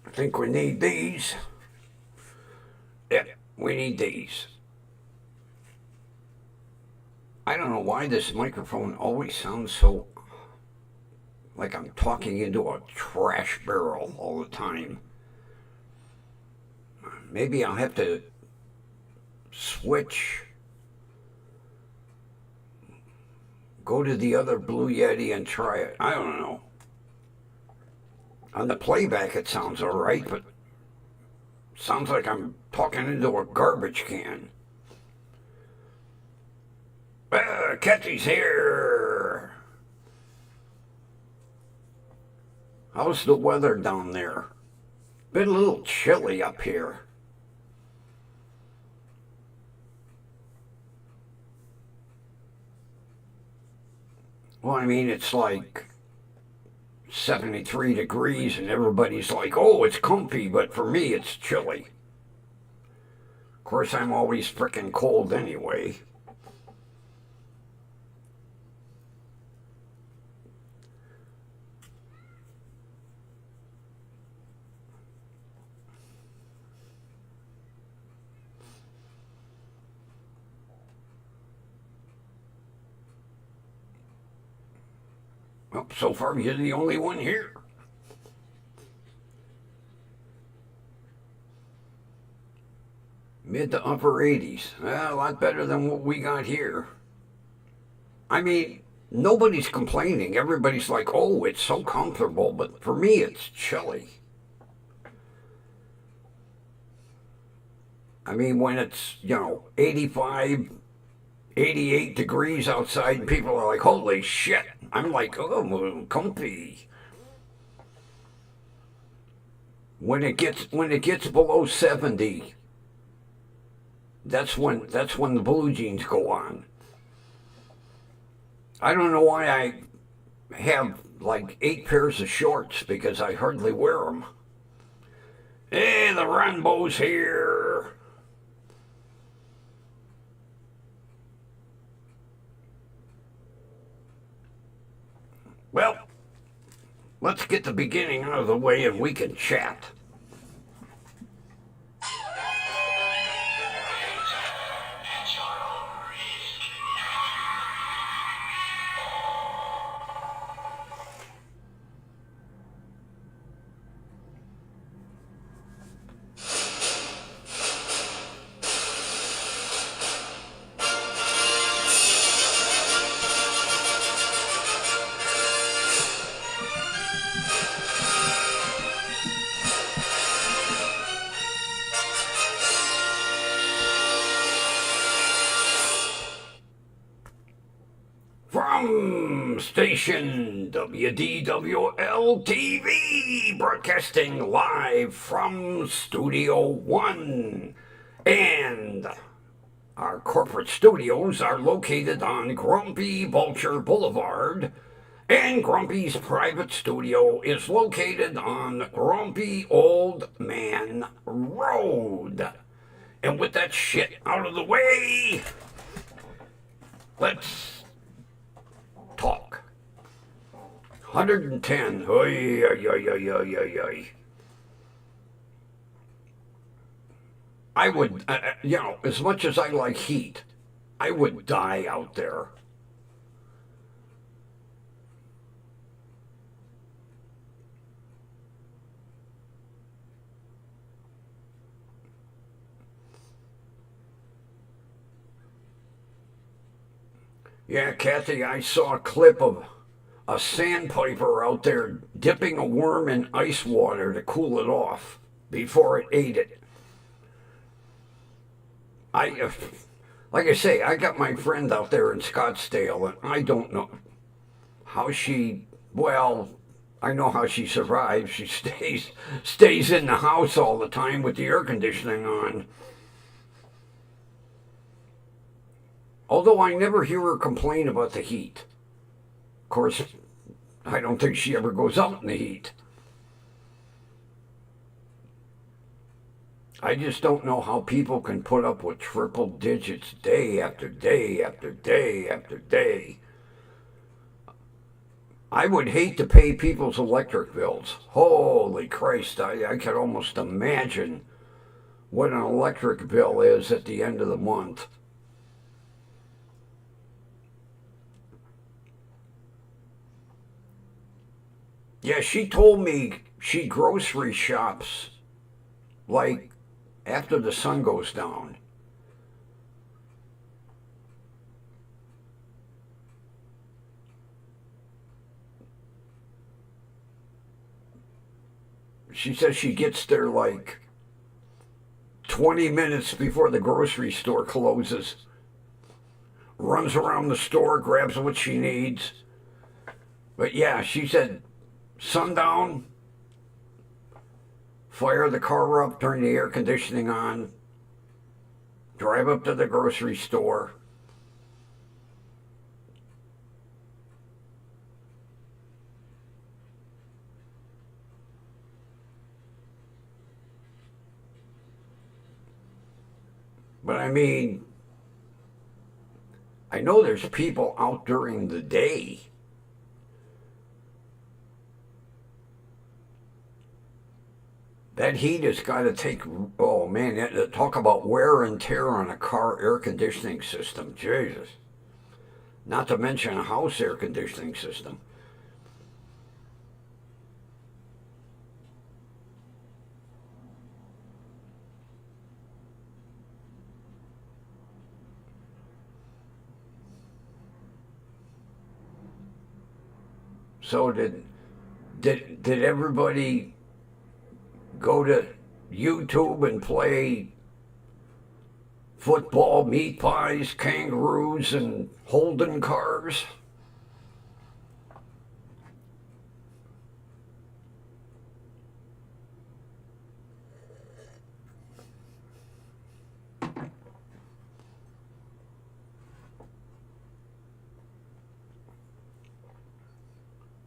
I think we need these. Yeah, we need these. I don't know why this microphone always sounds so like I'm talking into a trash barrel all the time. Maybe I'll have to switch, go to the other Blue Yeti and try it. I don't know. On the playback, it sounds all right, but sounds like I'm talking into a garbage can. Catchy's here. How's the weather down there? Been a little chilly up here. Well, I mean, it's like 73 degrees and everybody's like, oh, it's comfy, but for me, it's chilly. Of course, I'm always frickin' cold anyway. Well, so far, you're the only one here. Mid to upper 80s. A lot better than what we got here. I mean, nobody's complaining. Everybody's like, oh, it's so comfortable. But for me, it's chilly. I mean, when it's, 85, 88 degrees outside, people are like, holy shit. I'm like, oh, comfy. When it gets below 70, that's when the blue jeans go on. I don't know why I have like 8 pairs of shorts because I hardly wear them. Hey, the Rainbow's here. Well, let's get the beginning out of the way and we can chat. From station WDWL TV, broadcasting live from Studio One. And our corporate studios are located on Grumpy Vulture Boulevard. And Grumpy's private studio is located on Grumpy Old Man Road. And with that shit out of the way, let's talk. 110. Oy, oy, oy, oy, oy, oy, oy. I would, as much as I like heat, I would die out there. Yeah, Kathy, I saw a clip of a sandpiper out there dipping a worm in ice water to cool it off before it ate it. I, like I say, I got my friend out there in Scottsdale, and I don't know how she. Well, I know how she survives. She stays in the house all the time with the air conditioning on. Although I never hear her complain about the heat. Of course, I don't think she ever goes out in the heat. I just don't know how people can put up with triple digits day after day after day after day. I would hate to pay people's electric bills. Holy Christ, I could almost imagine what an electric bill is at the end of the month. Yeah, she told me she grocery shops like after the sun goes down. She says she gets there like 20 minutes before the grocery store closes, runs around the store, grabs what she needs. But yeah, she said sundown, fire the car up, turn the air conditioning on, drive up to the grocery store. But I mean, I know there's people out during the day. That heat has got to take, oh man, talk about wear and tear on a car air conditioning system. Jesus. Not to mention a house air conditioning system. So did everybody go to YouTube and play football, meat pies, kangaroos, and Holden cars?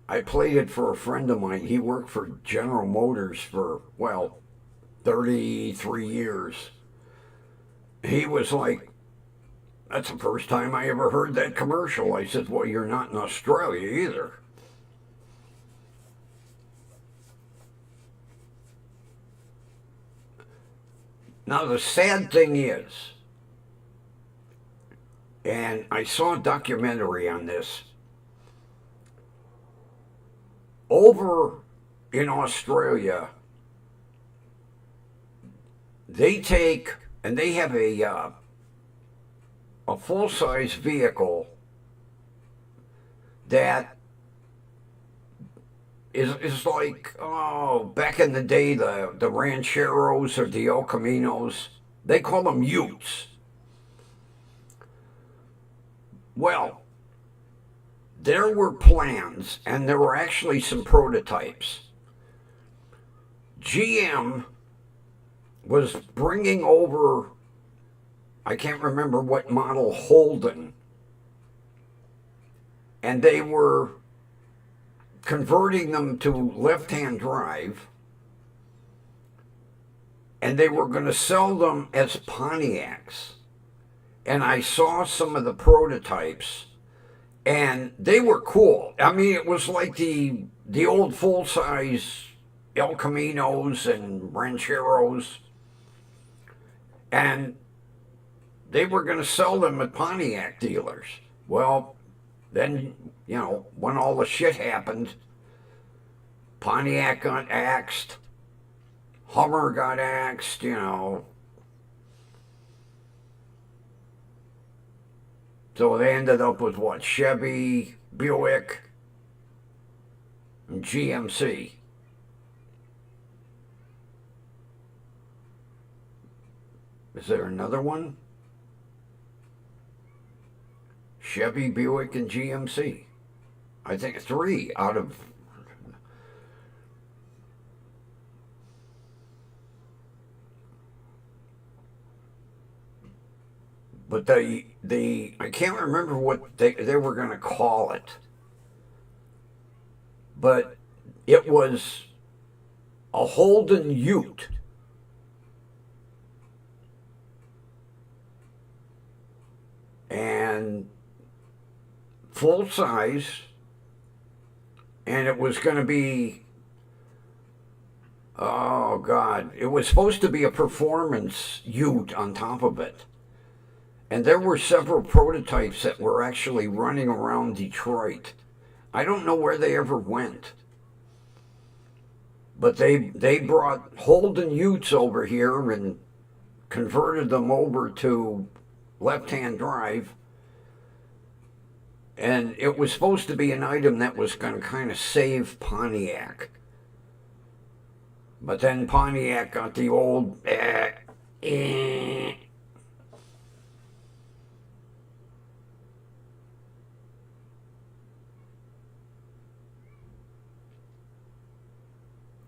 I played it for a friend of mine. He worked for General Motors for, well, 33 years. He was like, that's the first time I ever heard that commercial. I said, well, you're not in Australia either. Now, the sad thing is, and I saw a documentary on this, over in Australia, they take and they have a full size vehicle that is like, oh, back in the day, the Rancheros or the El Caminos, they call them Utes. Well, there were plans and there were actually some prototypes. GM was bringing over, I can't remember what model, Holden, and they were converting them to left-hand drive, and they were going to sell them as Pontiacs. And I saw some of the prototypes, and they were cool. I mean, it was like the old full-size El Caminos and Rancheros, and they were going to sell them at Pontiac dealers. Well, then, when all the shit happened, Pontiac got axed, Hummer got axed. So they ended up with what? Chevy, Buick, and GMC. Is there another one? Chevy, Buick, and GMC. I think three out of. But I can't remember what they were going to call it. But it was a Holden Ute. And full size, and it was going to be, oh God, it was supposed to be a performance ute on top of it. And there were several prototypes that were actually running around Detroit. I don't know where they ever went, but they brought Holden Utes over here and converted them over to left-hand drive, and it was supposed to be an item that was going to kind of save Pontiac. But then Pontiac got the old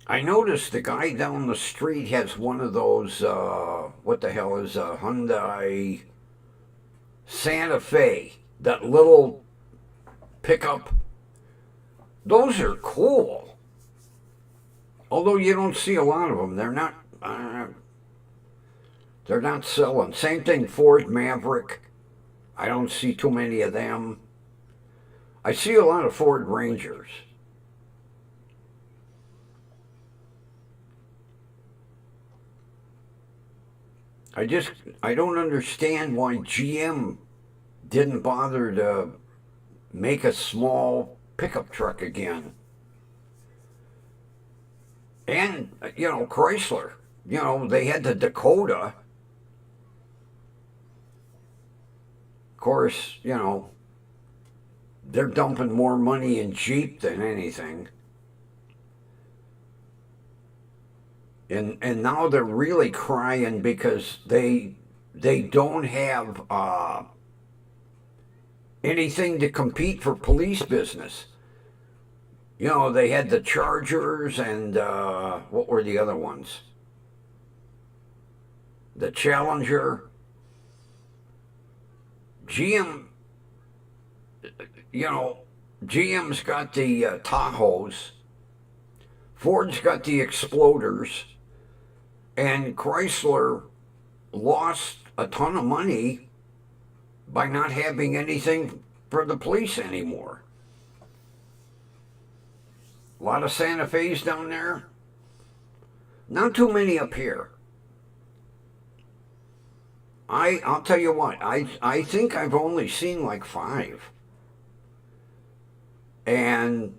I noticed the guy down the street has one of those, what the hell is a Hyundai Santa Fe? That little pickup. Those are cool. Although you don't see a lot of them. They're not selling. Same thing, Ford Maverick. I don't see too many of them. I see a lot of Ford Rangers. I don't understand why GM didn't bother to make a small pickup truck again. And, Chrysler, they had the Dakota. Of course, they're dumping more money in Jeep than anything. And now they're really crying because they don't have anything to compete for police business. They had the Chargers and what were the other ones? The Challenger. GM, GM's got the Tahoes. Ford's got the Exploders. And Chrysler lost a ton of money by not having anything for the police anymore. A lot of Santa Fe's down there. Not too many up here. I'll tell you what, I think I've only seen like 5. And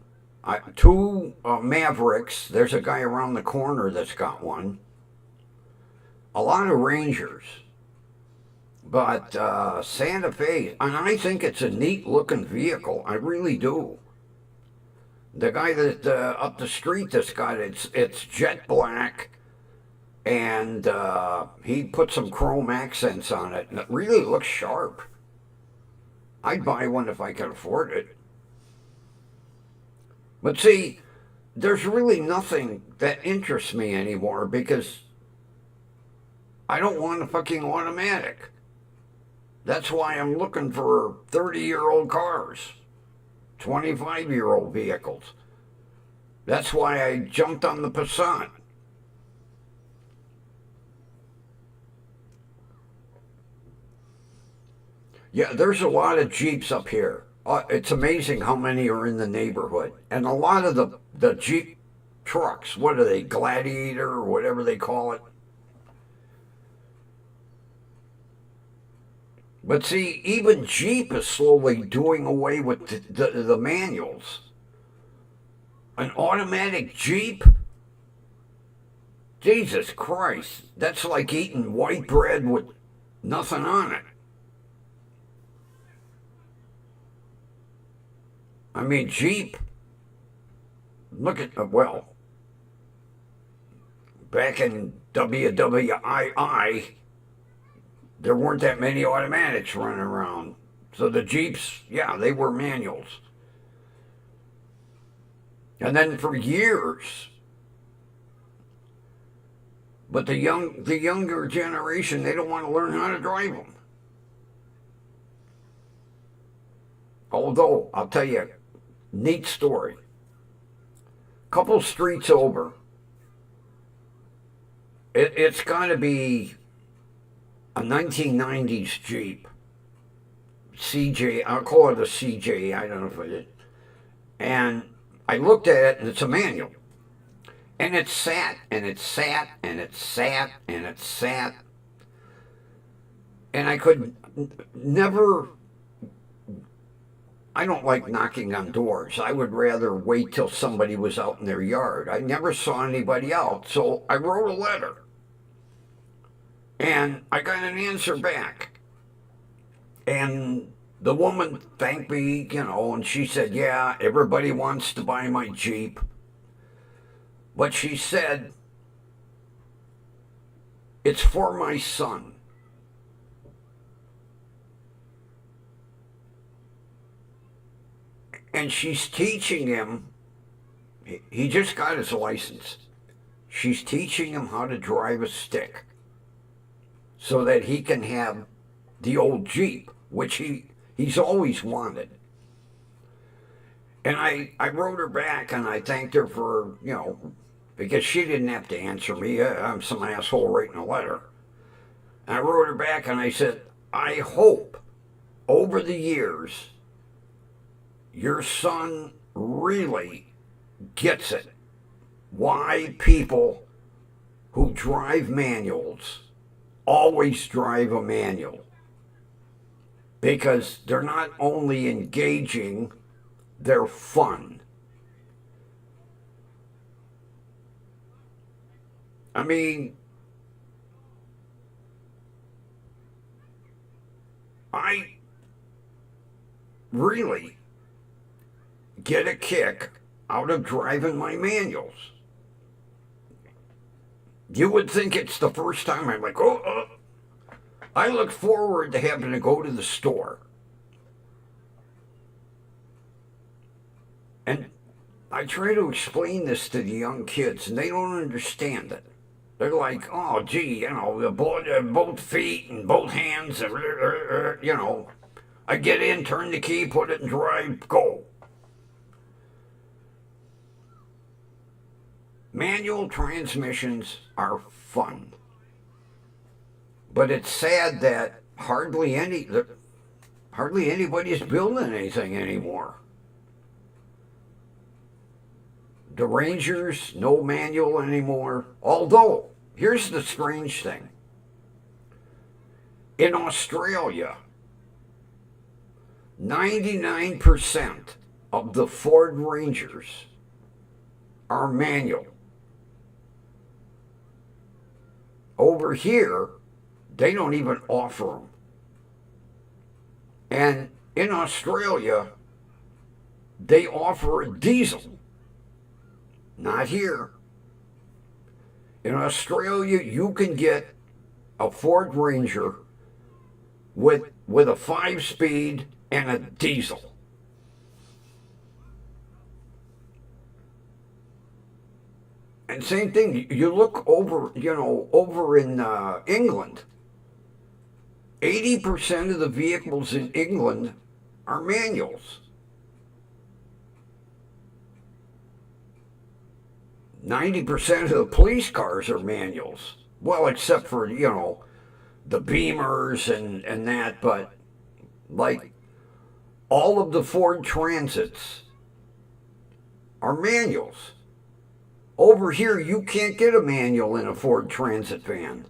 two Mavericks. There's a guy around the corner that's got one. A lot of Rangers. But Santa Fe, and I think it's a neat looking vehicle. I really do. The guy that up the street that's got it's jet black, and he put some chrome accents on it, and it really looks sharp. I'd buy one if I could afford it. But see, there's really nothing that interests me anymore because I don't want a fucking automatic. That's why I'm looking for 30-year-old cars, 25-year-old vehicles. That's why I jumped on the Passat. Yeah, there's a lot of Jeeps up here. It's amazing how many are in the neighborhood. And a lot of the Jeep trucks, what are they, Gladiator or whatever they call it? But see, even Jeep is slowly doing away with the manuals. An automatic Jeep? Jesus Christ, that's like eating white bread with nothing on it. I mean, Jeep, look at, well, back in WWII, there weren't that many automatics running around. So the Jeeps, yeah, they were manuals. And then for years, but the younger generation, they don't want to learn how to drive them. Although, I'll tell you, neat story. Couple streets over, it's got to be a 1990s Jeep. CJ, I'll call it a CJ, I don't know if it is. And I I looked at it and it's a manual. And it sat and it sat and it sat and it sat. And I could never, I don't like knocking on doors. I would rather wait till somebody was out in their yard. I never saw anybody out. So I wrote a letter. And I got an answer back. And the woman thanked me, and she said, yeah, everybody wants to buy my Jeep. But she said, it's for my son. And she's teaching him, he just got his license. She's teaching him how to drive a stick so that he can have the old Jeep, which he's always wanted. And I wrote her back and I thanked her for, because she didn't have to answer me. I'm some asshole writing a letter. And I wrote her back and I said, I hope over the years your son really gets it. Why people who drive manuals always drive a manual. Because they're not only engaging, they're fun. I mean, I really get a kick out of driving my manuals. You would think it's the first time I'm like, I look forward to having to go to the store. And I try to explain this to the young kids, and they don't understand it. They're like, oh, gee, both feet and both hands, I get in, turn the key, put it in drive, go. Manual transmissions are fun. But it's sad that hardly anybody's building anything anymore. The Rangers, no manual anymore. Although, here's the strange thing. In Australia, 99% of the Ford Rangers are manual. Over here, they don't even offer them. And in Australia, they offer a diesel. Not here. In Australia, you can get a Ford Ranger with a 5-speed and a diesel. And same thing, you look over in England, 80% of the vehicles in England are manuals. 90% of the police cars are manuals. Well, except for, the Beamers and that, but like all of the Ford Transits are manuals. Over here, you can't get a manual in a Ford Transit van.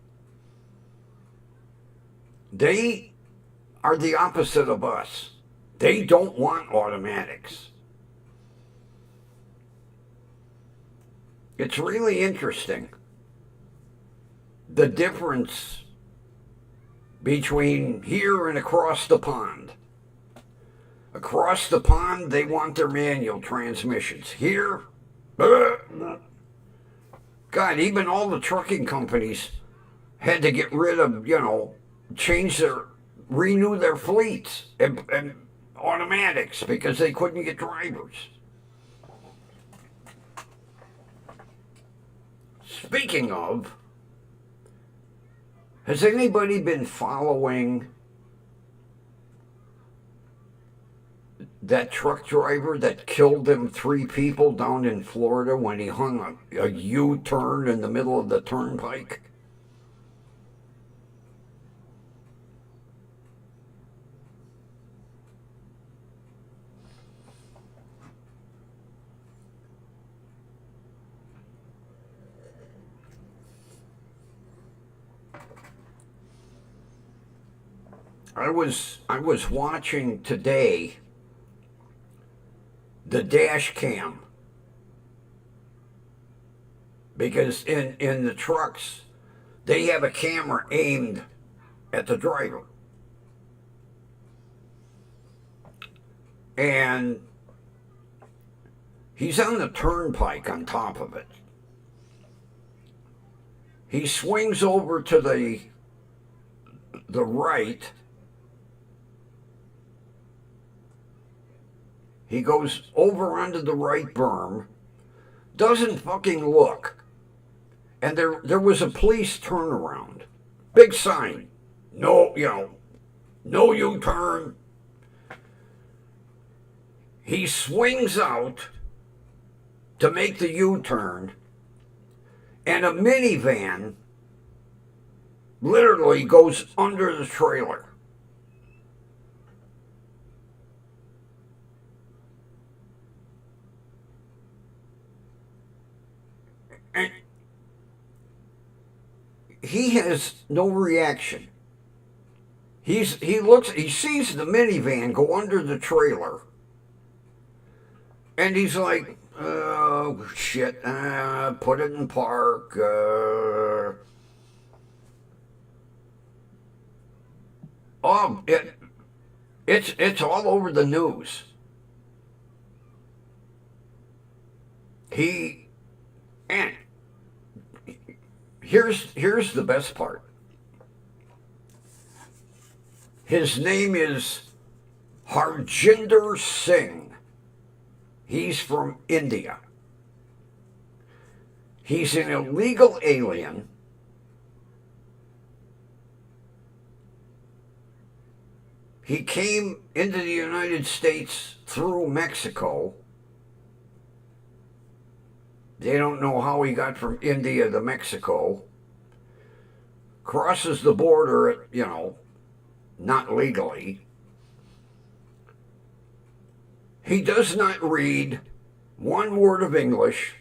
They are the opposite of us. They don't want automatics. It's really interesting, the difference between here and across the pond. Across the pond, they want their manual transmissions. Here, God, even all the trucking companies had to get rid of, renew their fleets and automatics because they couldn't get drivers. Speaking of, has anybody been following that truck driver that killed them 3 people down in Florida when he hung a U-turn in the middle of the turnpike? I was watching today the dash cam because in the trucks they have a camera aimed at the driver. And he's on the turnpike on top of it. He swings over to the right. He goes over onto the right berm, doesn't fucking look. And there was a police turnaround. Big sign. No, no U-turn. He swings out to make the U-turn, and a minivan literally goes under the trailer. And he has no reaction. He sees the minivan go under the trailer, and he's like, oh shit, put it in park. Oh, it's all over the news. And here's the best part. His name is Harjinder Singh. He's from India. He's an illegal alien. He came into the United States through Mexico. They don't know how he got from India to Mexico. Crosses the border, not legally. He does not read one word of English.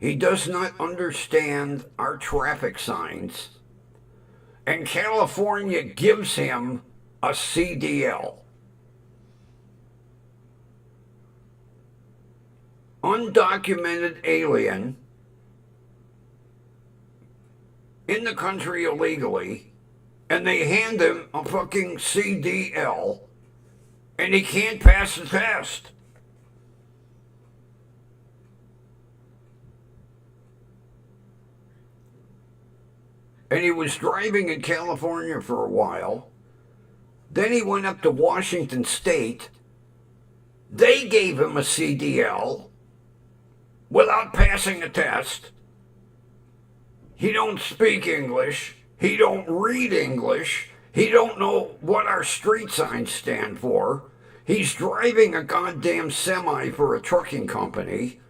He does not understand our traffic signs. And California gives him a CDL. Undocumented alien in the country illegally, and they hand him a fucking CDL, and he can't pass the test. And he was driving in California for a while. Then he went up to Washington State. They gave him a CDL without passing a test. He don't speak English. He don't read English. He don't know what our street signs stand for. He's driving a goddamn semi for a trucking company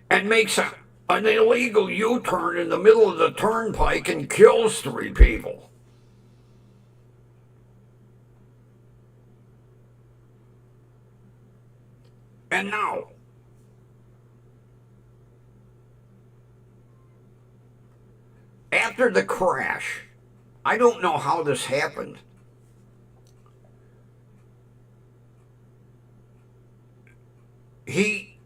and makes an illegal U-turn in the middle of the turnpike and kills 3 people. And now, after the crash, I don't know how this happened. He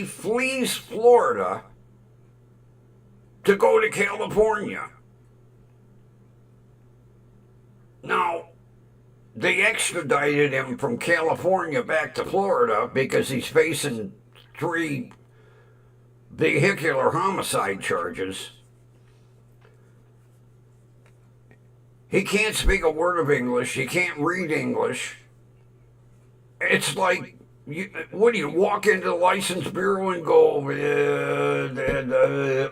flees Florida to go to California. Now, they extradited him from California back to Florida because he's facing 3 vehicular homicide charges. He can't speak a word of English. He can't read English. It's like, what do you walk into the license bureau and go,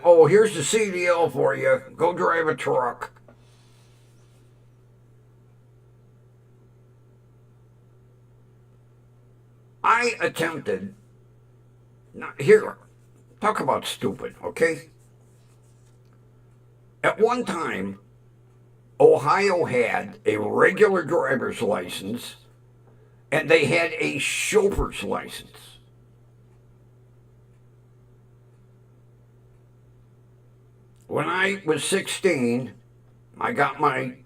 oh, here's the CDL for you. Go drive a truck. I attempted, now here, talk about stupid, okay? At one time, Ohio had a regular driver's license and they had a chauffeur's license. When I was 16, I got my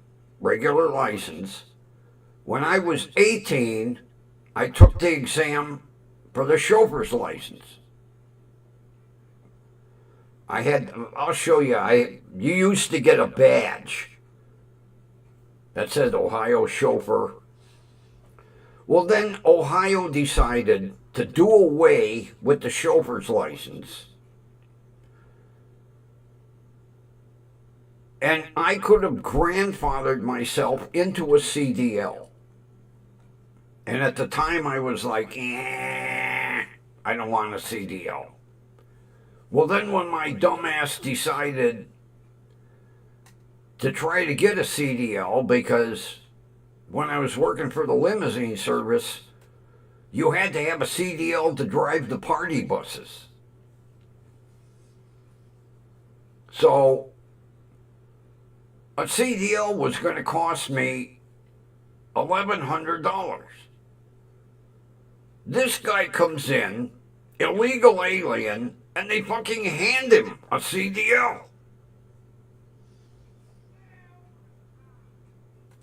regular license. When I was 18, I took the exam for the chauffeur's license. I'll show you, you used to get a badge that said Ohio chauffeur. Well, then Ohio decided to do away with the chauffeur's license. And I could have grandfathered myself into a CDL. And at the time I was like, I don't want a CDL. Well, then when my dumbass decided to try to get a CDL, because when I was working for the limousine service, you had to have a CDL to drive the party buses. So a CDL was going to cost me $1,100. This guy comes in, illegal alien, and they fucking hand him a CDL.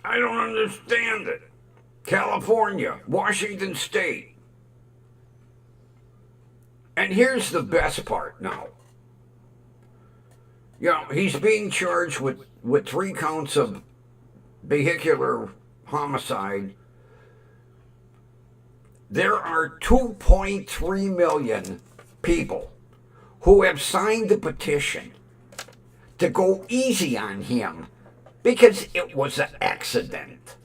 I don't understand it. California, Washington State. And here's the best part now. You know, he's being charged with 3 counts of vehicular homicide. There are 2.3 million people who have signed the petition to go easy on him because it was an accident.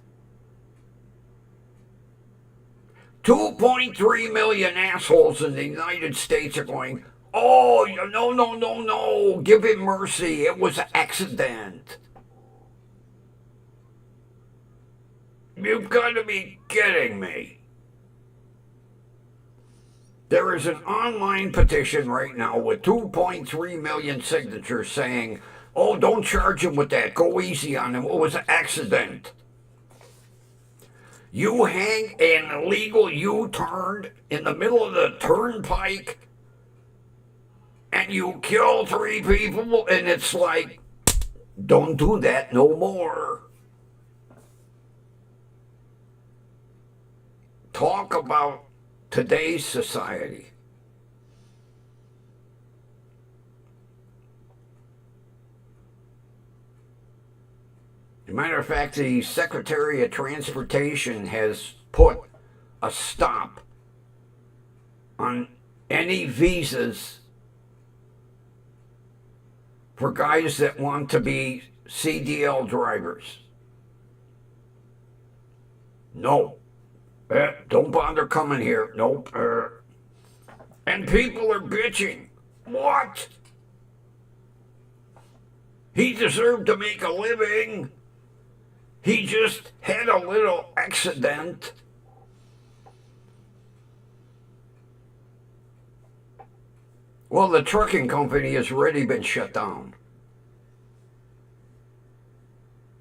2.3 million assholes in the United States are going, oh, no, give him mercy, it was an accident. You've got to be kidding me. There is an online petition right now with 2.3 million signatures saying, oh, don't charge him with that. Go easy on him. It was an accident. You hang an illegal U-turn in the middle of the turnpike and you kill 3 people, and it's like, don't do that no more. Talk about today's society. As a matter of fact, the Secretary of Transportation has put a stop on any visas for guys that want to be CDL drivers. No. Don't bother coming here. Nope. And people are bitching. What? He deserved to make a living. He just had a little accident. Well, the trucking company has already been shut down.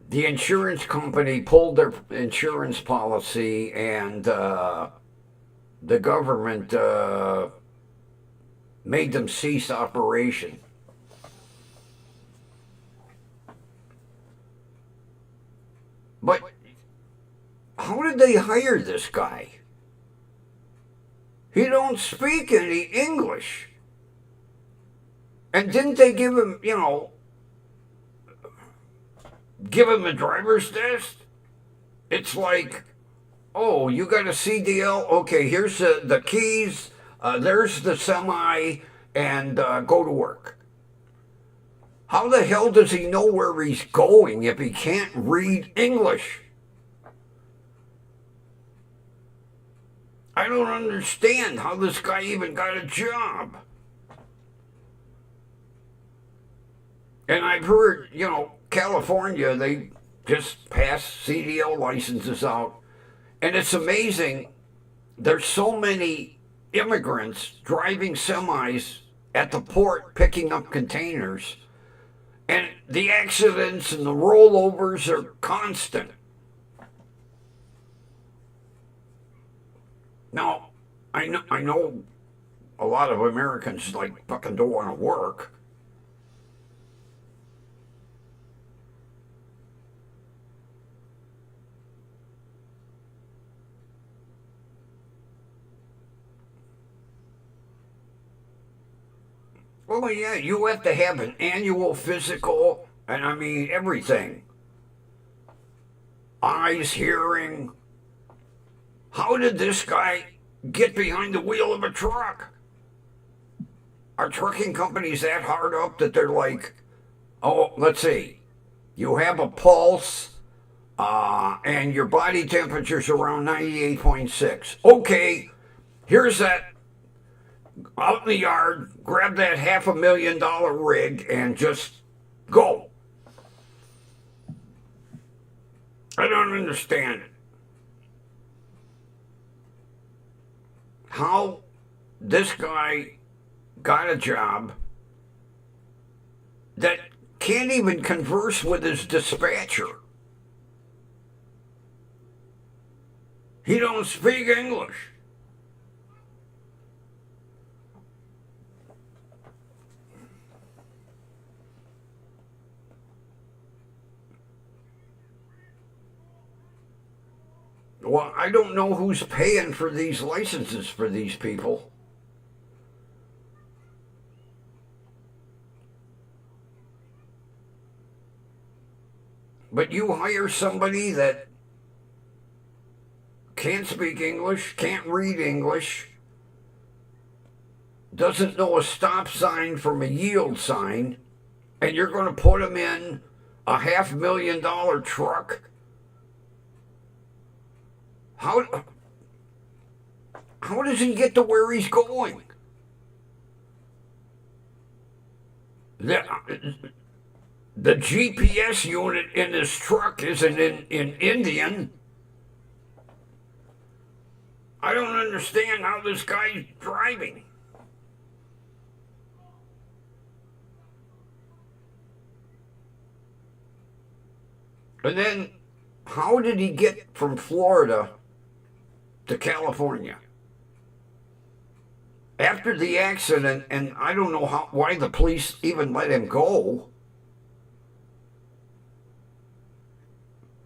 The insurance company pulled their insurance policy, and the government made them cease operation. But how did they hire this guy? He don't speak any English. And didn't they give him, give him a driver's test? It's like, oh, you got a CDL? Okay, here's the keys, there's the semi, and go to work. How the hell does he know where he's going if he can't read English? I don't understand how this guy even got a job. And I've heard, California, they just passed CDL licenses out. And it's amazing. There's so many immigrants driving semis at the port picking up containers. And the accidents and the rollovers are constant. Now, I know a lot of Americans fucking don't want to work. Oh, yeah, you have to have an annual physical, and I mean everything. Eyes, hearing. How did this guy get behind the wheel of a truck? Are trucking companies that hard up that they're like, oh, let's see, you have a pulse, and your body temperature's around 98.6. Okay, here's that out in the yard, grab that $500,000 rig and just go. I don't understand how this guy got a job that can't even converse with his dispatcher. He don't speak English. Well, I don't know who's paying for these licenses for these people. But you hire somebody that can't speak English, can't read English, doesn't know a stop sign from a yield sign, and you're going to put him in a $500,000 truck. How does he get to where he's going? The GPS unit in this truck isn't in Indian. I don't understand how this guy's driving. And then, how did he get from Florida to California? After the accident, and I don't know why the police even let him go,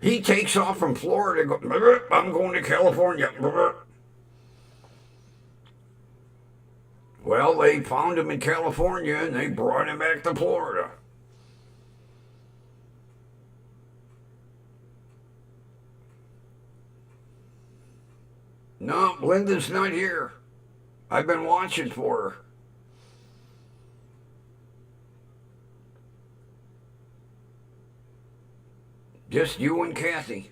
he takes off from Florida and goes, I'm going to California. Well, they found him in California and they brought him back to Florida. No, Linda's not here. I've been watching for her. Just you and Kathy.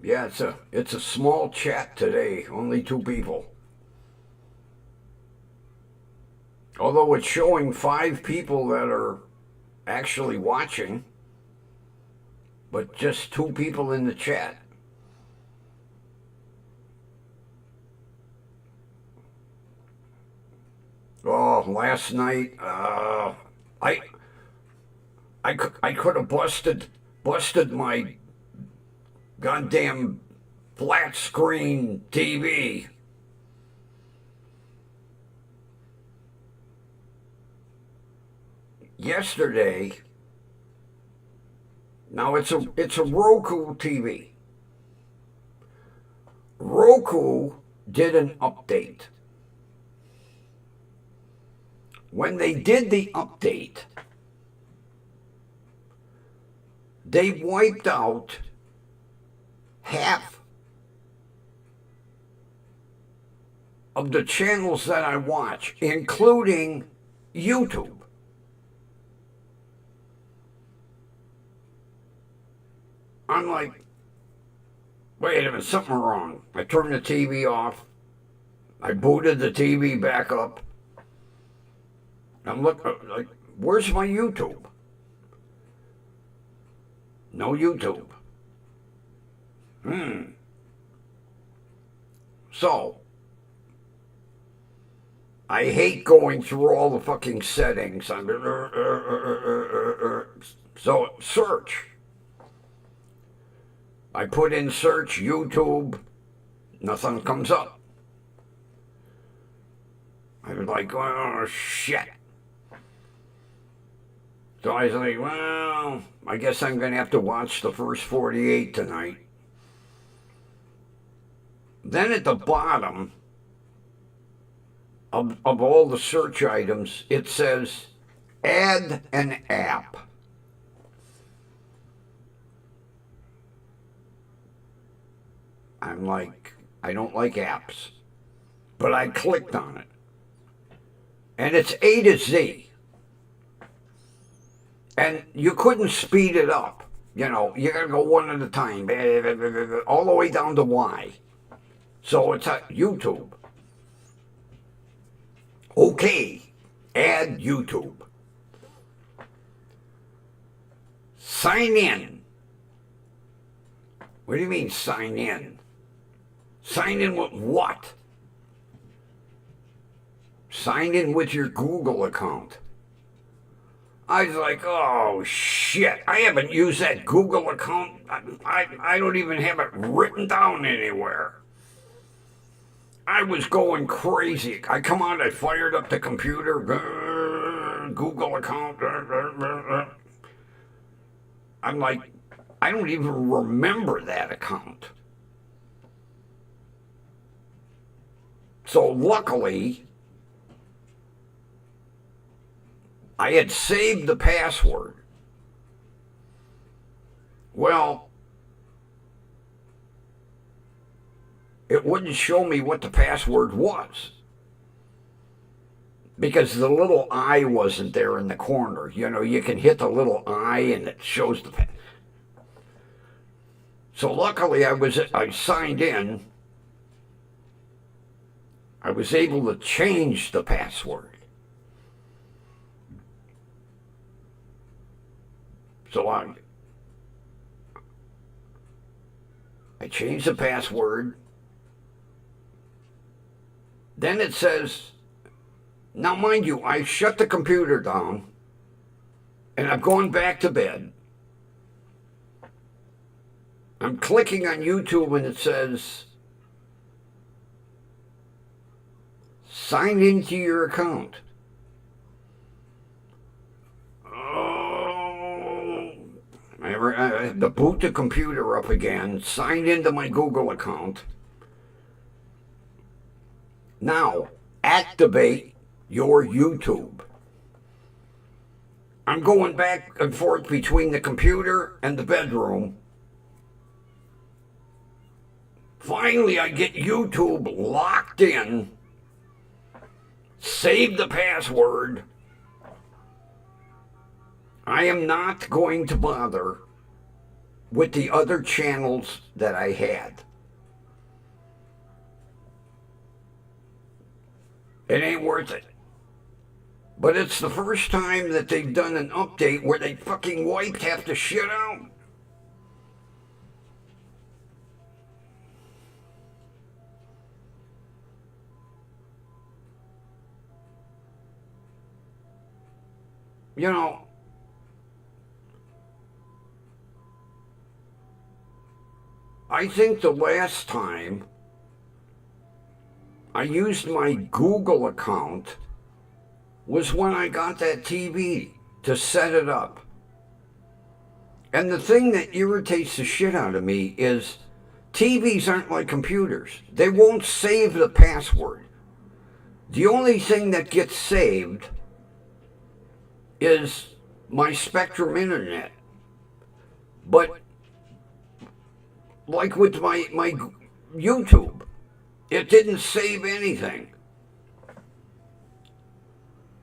Yeah, it's a small chat today. Only 2 people. Although it's showing 5 people that are actually watching, but just 2 people in the chat. Oh, last night, I I could have busted my goddamn flat screen TV. Yesterday, now it's a Roku TV. Roku did an update. When they did the update, they wiped out half of the channels that I watch, including YouTube. I'm like, wait a minute, something wrong. I turned the TV off. I booted the TV back up. I'm looking, like, where's my YouTube? No YouTube. So, I hate going through all the fucking settings. So, search. I put in search YouTube, Nothing comes up. I was like, oh, shit. So I was like, well, I guess I'm going to have to watch the first 48 tonight. Then at the bottom of all the search items, it says, add an app. I'm like, I don't like apps. But I clicked on it. And it's A to Z. And you couldn't speed it up. You know, you gotta go one at a time, all the way down to Y. So it's at YouTube. Okay, add YouTube. Sign in. What do you mean sign in? Sign in with what? Sign in with your Google account. I was like, oh shit, I haven't used that Google account. I don't even have it written down anywhere. I was going crazy. I come on, I fired up the computer, Google account. I'm like, I don't even remember that account. So luckily, I had saved the password. Well, it wouldn't show me what the password was because the little I wasn't there in the corner. You know, you can hit the little I and it shows the password. So luckily I signed in. I was able to change the password. So I changed the password. Then it says, now mind you, I shut the computer down and I've gone back to bed. I'm clicking on YouTube and it says, sign into your account. I had to boot the computer up again, signed into my Google account. Now, activate your YouTube. I'm going back and forth between the computer and the bedroom. Finally, I get YouTube locked in, save the password. I am not going to bother with the other channels that I had. It ain't worth it. But it's the first time that they've done an update where they fucking wiped half the shit out. You know, I think the last time I used my Google account was when I got that TV to set it up. And the thing that irritates the shit out of me is TVs aren't like computers. They won't save the password. The only thing that gets saved is my Spectrum internet. But like with my YouTube, it didn't save anything.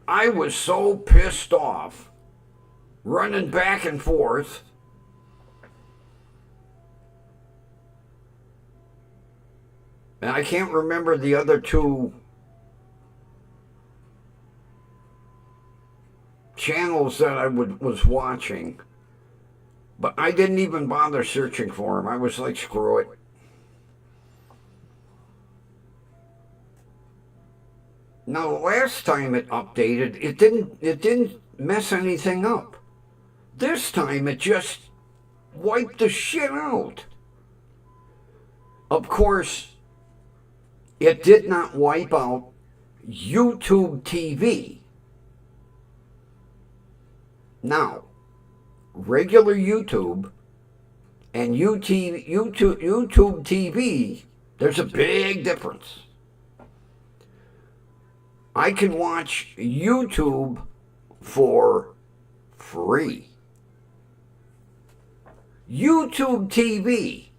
I was so pissed off, running back and forth. And I can't remember the other two channels that I was watching. But I didn't even bother searching for them. I was like, screw it. Now, the last time it updated, it didn't mess anything up. This time, it just wiped the shit out. Of course, It did not wipe out YouTube TV. Now, regular YouTube and YouTube TV, there's a big difference. I can watch YouTube for free. YouTube TV,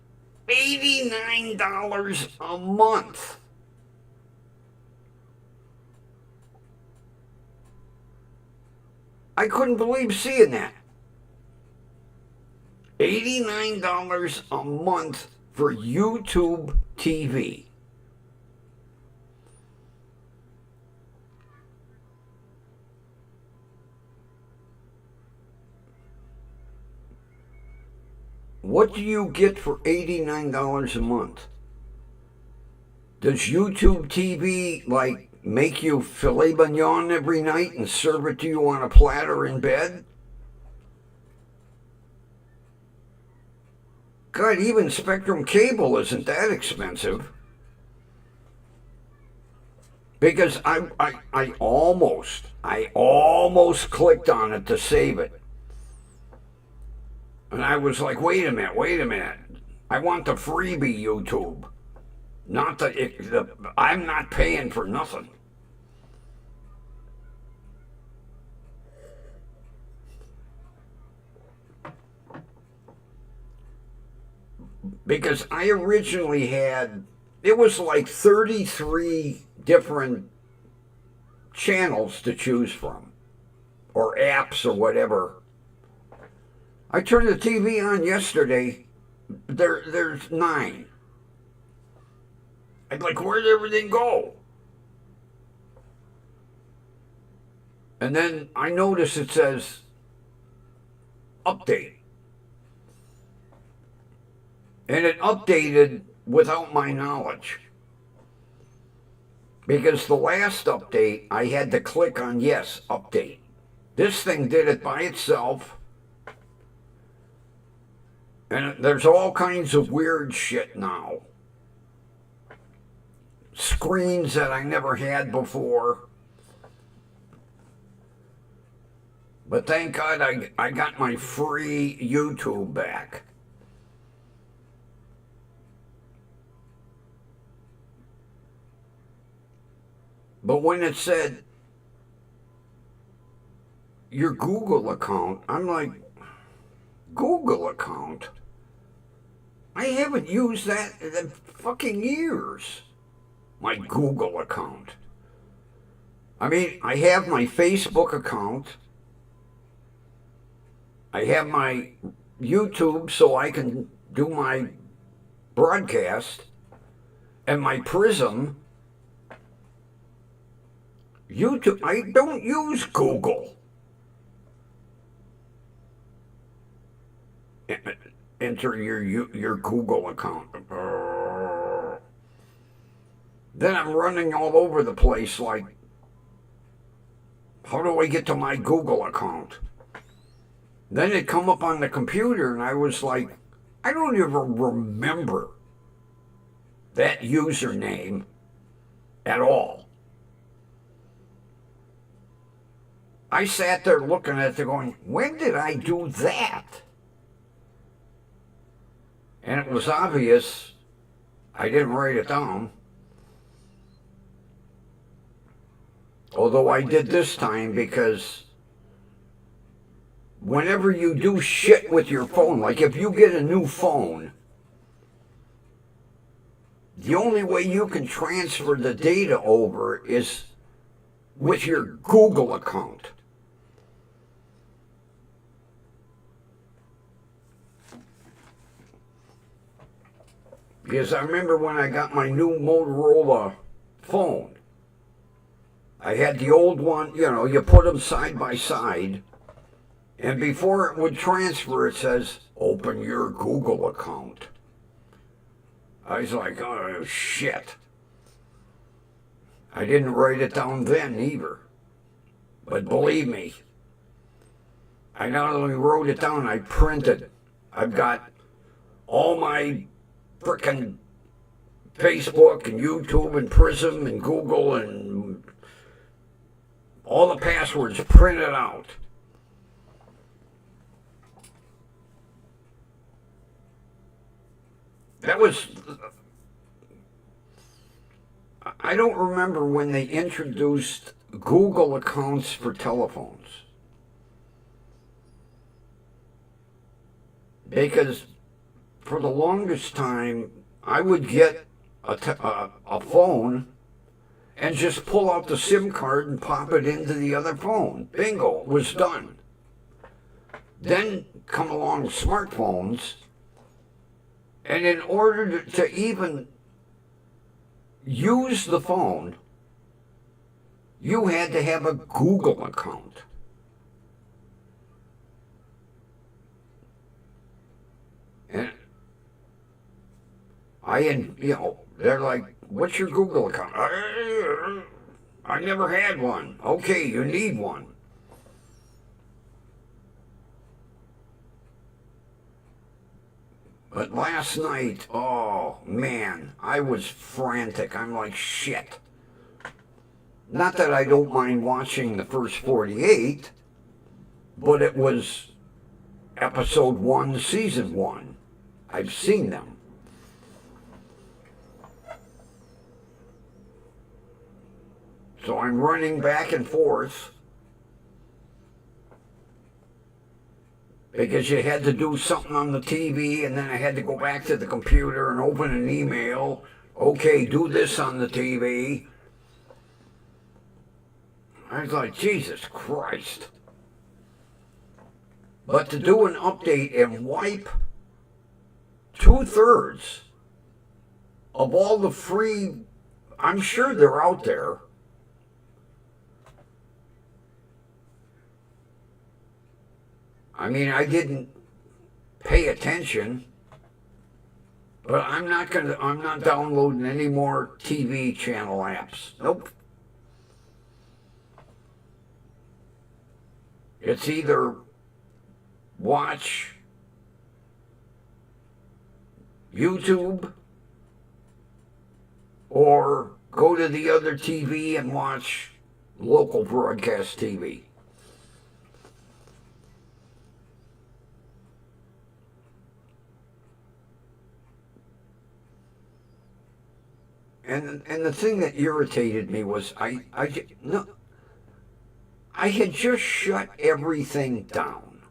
$89 a month. I couldn't believe seeing that. $89 a month for YouTube TV. What do you get for $89 a month? Does YouTube TV like make you filet mignon every night and serve it to you on a platter in bed? God, even Spectrum Cable isn't that expensive. Because I almost clicked on it to save it. And I was like, wait a minute. I want the freebie YouTube. Not I'm not paying for nothing. Because I originally had, it was like 33 different channels to choose from, or apps or whatever. I turned the TV on yesterday, there's 9. I'm like, where'd everything go? And then I notice it says, update. And it updated without my knowledge. Because the last update, I had to click on yes, update. This thing did it by itself. And there's all kinds of weird shit now. Screens that I never had before. But thank God I got my free YouTube back. But when it said your Google account, I'm like, Google account? I haven't used that in fucking years. My Google account. I mean, I have my Facebook account. I have my YouTube so I can do my broadcast. And my Prism. YouTube, I don't use Google. Enter your Google account. Then I'm running all over the place like, how do I get to my Google account? Then it come up on the computer and I was like, I don't even remember that username at all. I sat there looking at it going, when did I do that? And it was obvious I didn't write it down. Although I did this time because whenever you do shit with your phone, like if you get a new phone, the only way you can transfer the data over is with your Google account. Because I remember when I got my new Motorola phone, I had the old one, you put them side by side, and before it would transfer, it says, open your Google account. I was like, oh, shit. I didn't write it down then either. But believe me, I not only wrote it down, I printed. I've got all my frickin' Facebook and YouTube and Prism and Google and all the passwords printed out. That was, I don't remember when they introduced Google accounts for telephones. Because for the longest time, I would get a phone and just pull out the SIM card and pop it into the other phone. Bingo, it was done. Then come along smartphones, and in order to even use the phone, you had to have a Google account. And they're like, what's your Google account? I never had one. Okay, you need one. But last night, oh man, I was frantic. I'm like, shit. Not that I don't mind watching the first 48, but it was episode 1, season 1. I've seen them. So I'm running back and forth because you had to do something on the TV, and then I had to go back to the computer and open an email. Okay, do this on the TV. I was like, Jesus Christ. But to do an update and wipe 2/3 of all the free, I'm sure they're out there. I mean, I didn't pay attention, but I'm not downloading any more TV channel apps. Nope. It's either watch YouTube or go to the other TV and watch local broadcast TV. And the thing that irritated me was I had just shut everything down.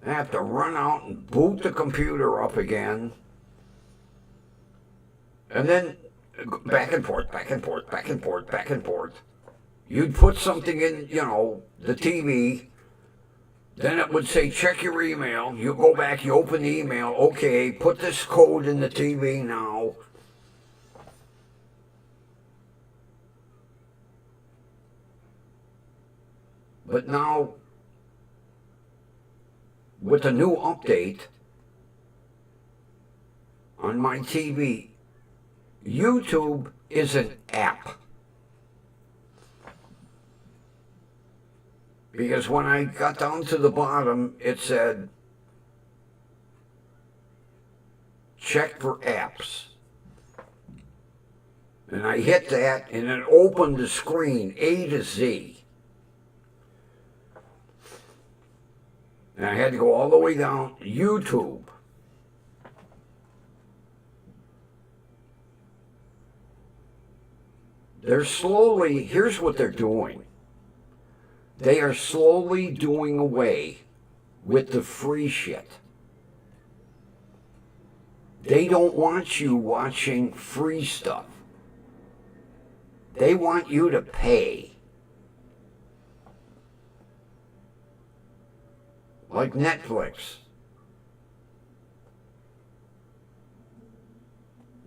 I have to run out and boot the computer up again. And then back and forth, back and forth, back and forth, back and forth. You'd put something in, the TV. Then it would say, check your email. You go back, you open the email. Okay, put this code in the TV now. But now, with a new update on my TV, YouTube is an app. Because when I got down to the bottom, it said, check for apps. And I hit that, and it opened the screen, A to Z. And I had to go all the way down, YouTube. Here's what they're doing. They are slowly doing away with the free shit. They don't want you watching free stuff. They want you to pay. Like Netflix.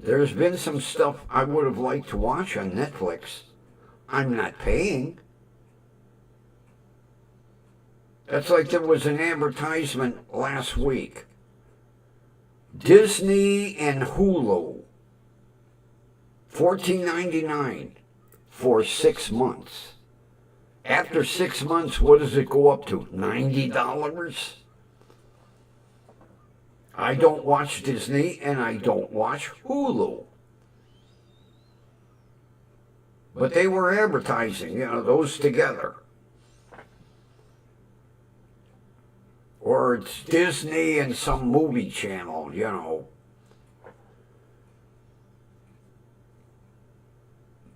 There's been some stuff I would have liked to watch on Netflix. I'm not paying. That's like there was an advertisement last week. Disney and Hulu, $14.99 for 6 months. After 6 months, what does it go up to? $90? I don't watch Disney and I don't watch Hulu. But they were advertising, those together. Or it's Disney and some movie channel.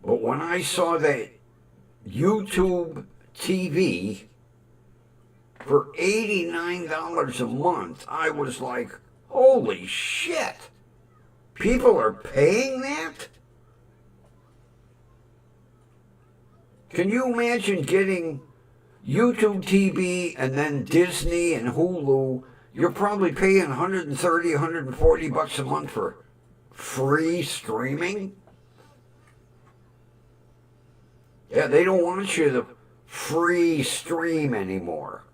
But when I saw that YouTube TV for $89 a month, I was like, holy shit. People are paying that? Can you imagine getting YouTube TV and then Disney and Hulu? You're probably paying 130, 140 bucks a month for free streaming. Yeah, they don't want you to free stream anymore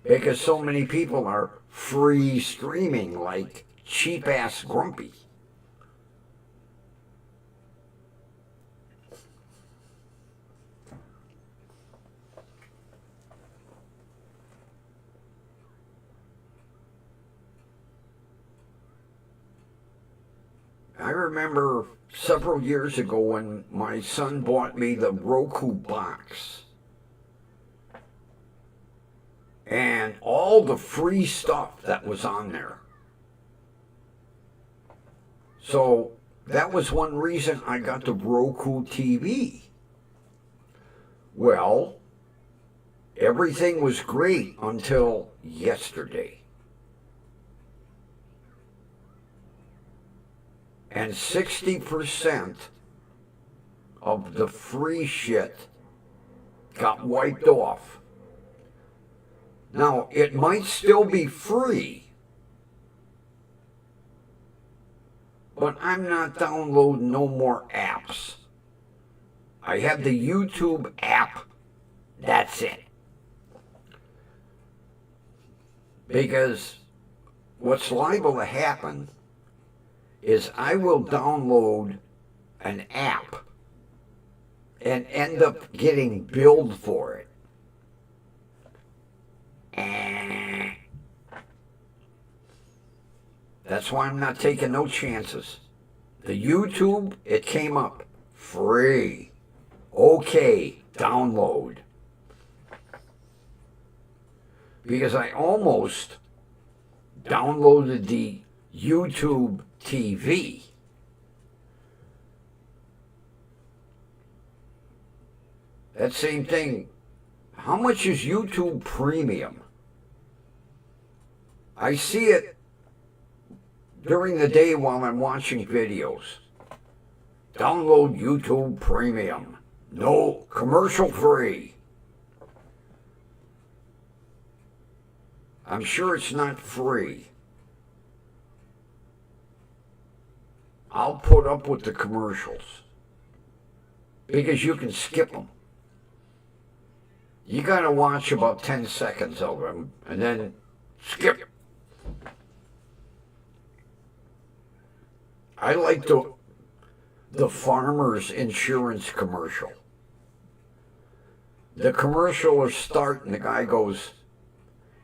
because so many people are free streaming like cheap-ass Grumpy. I remember several years ago when my son bought me the Roku box. And all the free stuff that was on there. So that was one reason I got the Roku TV. Well, everything was great until yesterday. And 60% of the free shit got wiped off. Now, it might still be free, but I'm not downloading no more apps. I have the YouTube app. That's it. Because what's liable to happen is I will download an app and end up getting billed for it. That's why I'm not taking no chances. The YouTube, it came up free. Okay, download. Because I almost downloaded the YouTube TV. That same thing. How much is YouTube Premium? I see it during the day while I'm watching videos. Download YouTube Premium. No, commercial free. I'm sure it's not free. I'll put up with the commercials because you can skip them. You gotta watch about 10 seconds of them and then skip. I like the farmer's insurance commercial. The commercial will start and the guy goes,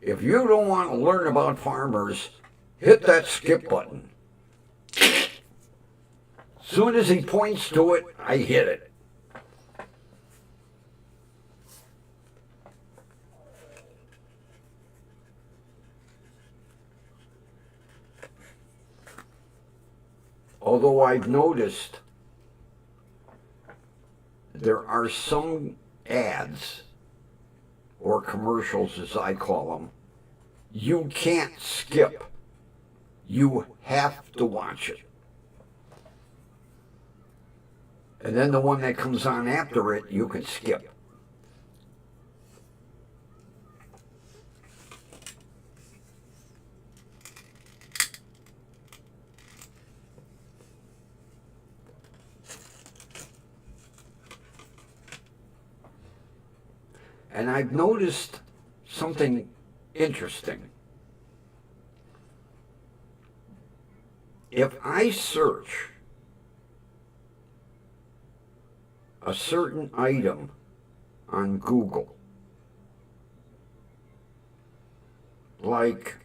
if you don't want to learn about farmers, hit that skip button. Soon as he points to it, I hit it. Although I've noticed there are some ads, or commercials as I call them, you can't skip. You have to watch it. And then the one that comes on after it, you can skip. And I've noticed something interesting. If I search a certain item on Google, like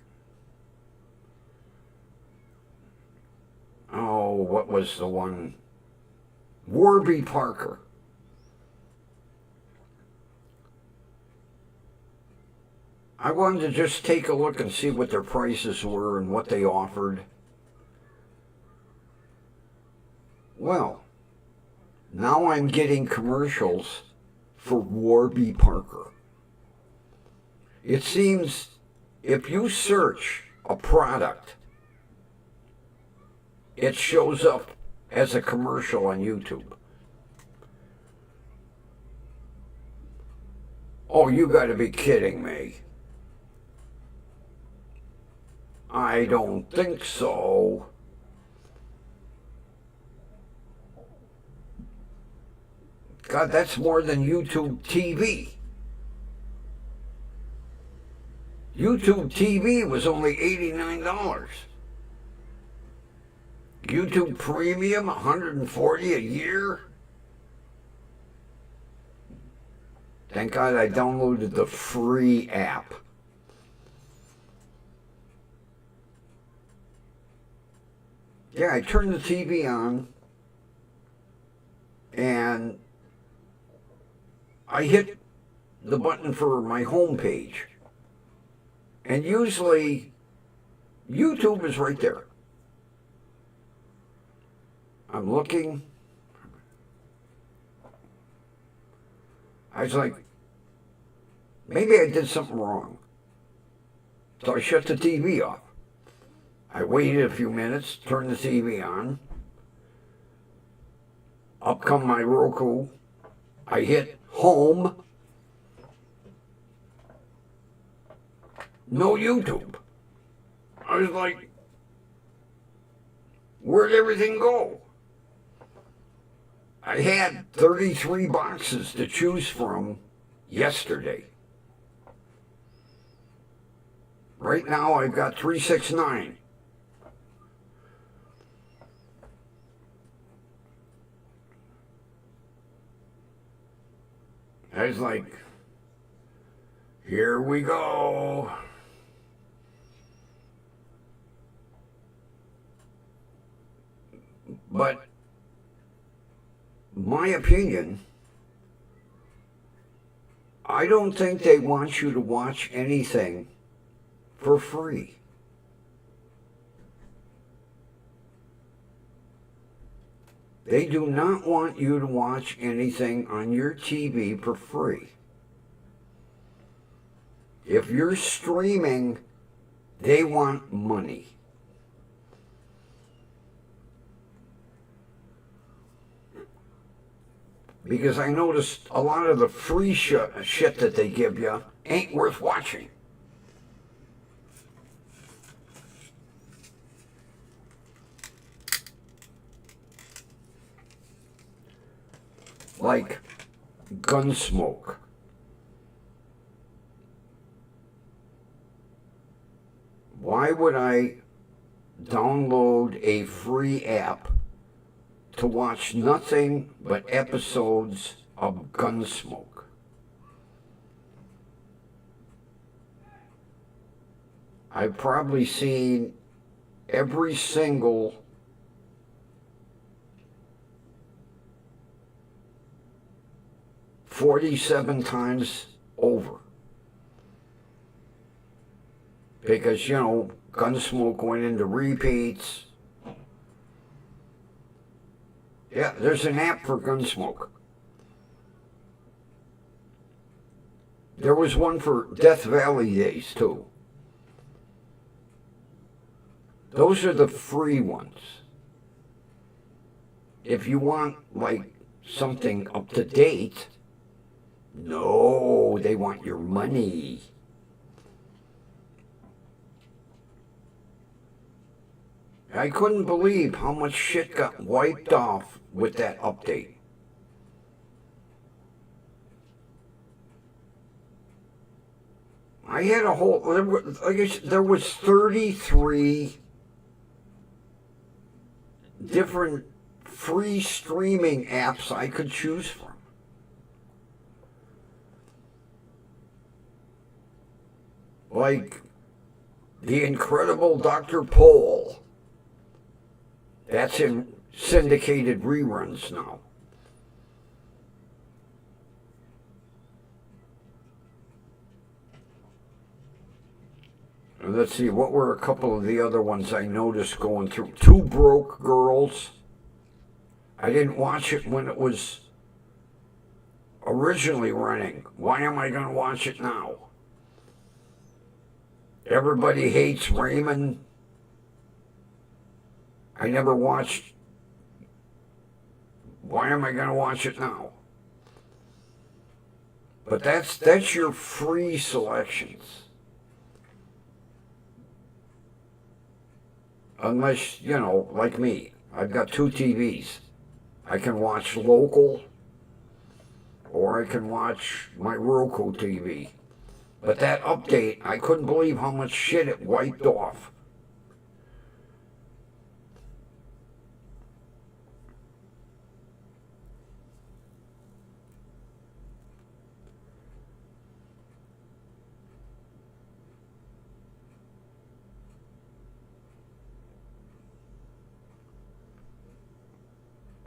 what was the one? Warby Parker. I wanted to just take a look and see what their prices were and what they offered. Well, now I'm getting commercials for Warby Parker. It seems if you search a product, it shows up as a commercial on YouTube. Oh, you gotta be kidding me. I don't think so. God, that's more than YouTube TV. YouTube TV was only $89. YouTube Premium, $140 a year. Thank God I downloaded the free app. Yeah, I turned the TV on and I hit the button for my home page. And usually YouTube is right there. I'm looking. I was like, maybe I did something wrong. So I shut the TV off. I waited a few minutes, turned the TV on. Up come my Roku. I hit home. No YouTube. I was like, where'd everything go? I had 33 boxes to choose from yesterday. Right now I've got 369. I was like, here we go. But my opinion, I don't think they want you to watch anything for free. They do not want you to watch anything on your TV for free. If you're streaming, they want money. Because I noticed a lot of the free shit that they give you ain't worth watching. Like Gunsmoke. Why would I download a free app to watch nothing but episodes of Gunsmoke? I've probably seen every single $47 times over. Because, you know, Gunsmoke went into repeats. Yeah, there's an app for Gunsmoke. There was one for Death Valley Days, too. Those are the free ones. If you want, like, something up to date, no, they want your money. I couldn't believe how much shit got wiped off with that update. I had a whole, there was 33 different free streaming apps I could choose from. Like The Incredible Dr. Pol. That's in syndicated reruns now. Let's see, what were a couple of the other ones I noticed going through? Two Broke Girls. I didn't watch it when it was originally running. Why am I going to watch it now? Everybody Hates Raymond. I never watched. Why am I going to watch it now? But that's your free selections. Unless, like me, I've got two TVs. I can watch local, or I can watch my Roku TV. But that update, I couldn't believe how much shit it wiped off.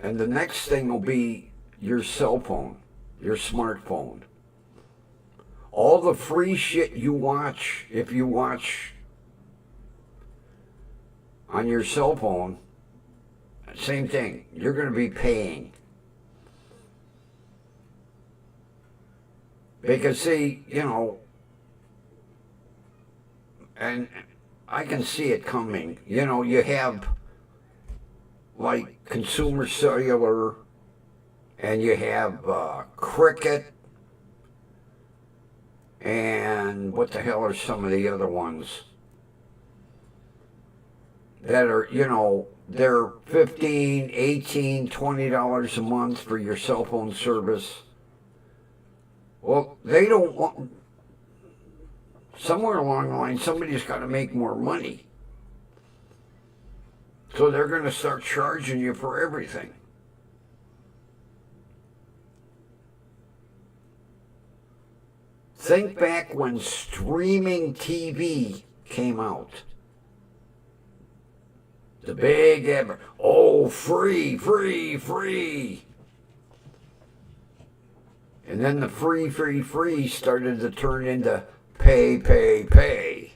And the next thing will be your cell phone, your smartphone. All the free shit you watch, if you watch on your cell phone, same thing, you're going to be paying. Because, see, and I can see it coming. You have like Consumer Cellular, and you have Cricket, and what the hell are some of the other ones that are, they're $15, $18, $20 a month for your cell phone service. Well, they don't want, somewhere along the line, somebody's got to make more money. So they're going to start charging you for everything. Think back when streaming TV came out. The big free, free, free. And then the free started to turn into pay, pay, pay.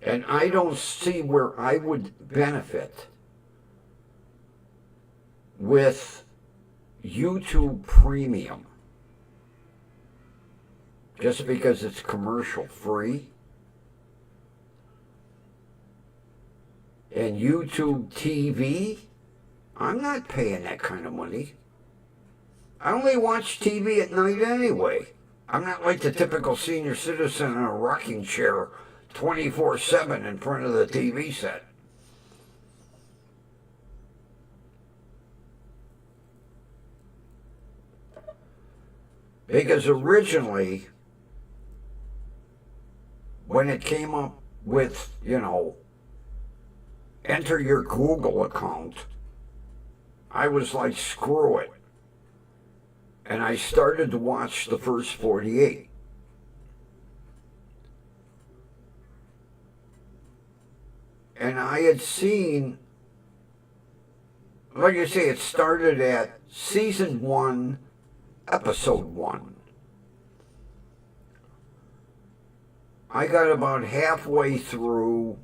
And I don't see where I would benefit with YouTube Premium. Just because it's commercial free. And YouTube TV, I'm not paying that kind of money. I only watch TV at night anyway. I'm not like the typical senior citizen in a rocking chair 24/7 in front of the TV set. Because originally, when it came up with, enter your Google account, I was like, screw it. And I started to watch the first 48. And I had seen, like I say, it started at season 1, episode 1. I got about halfway through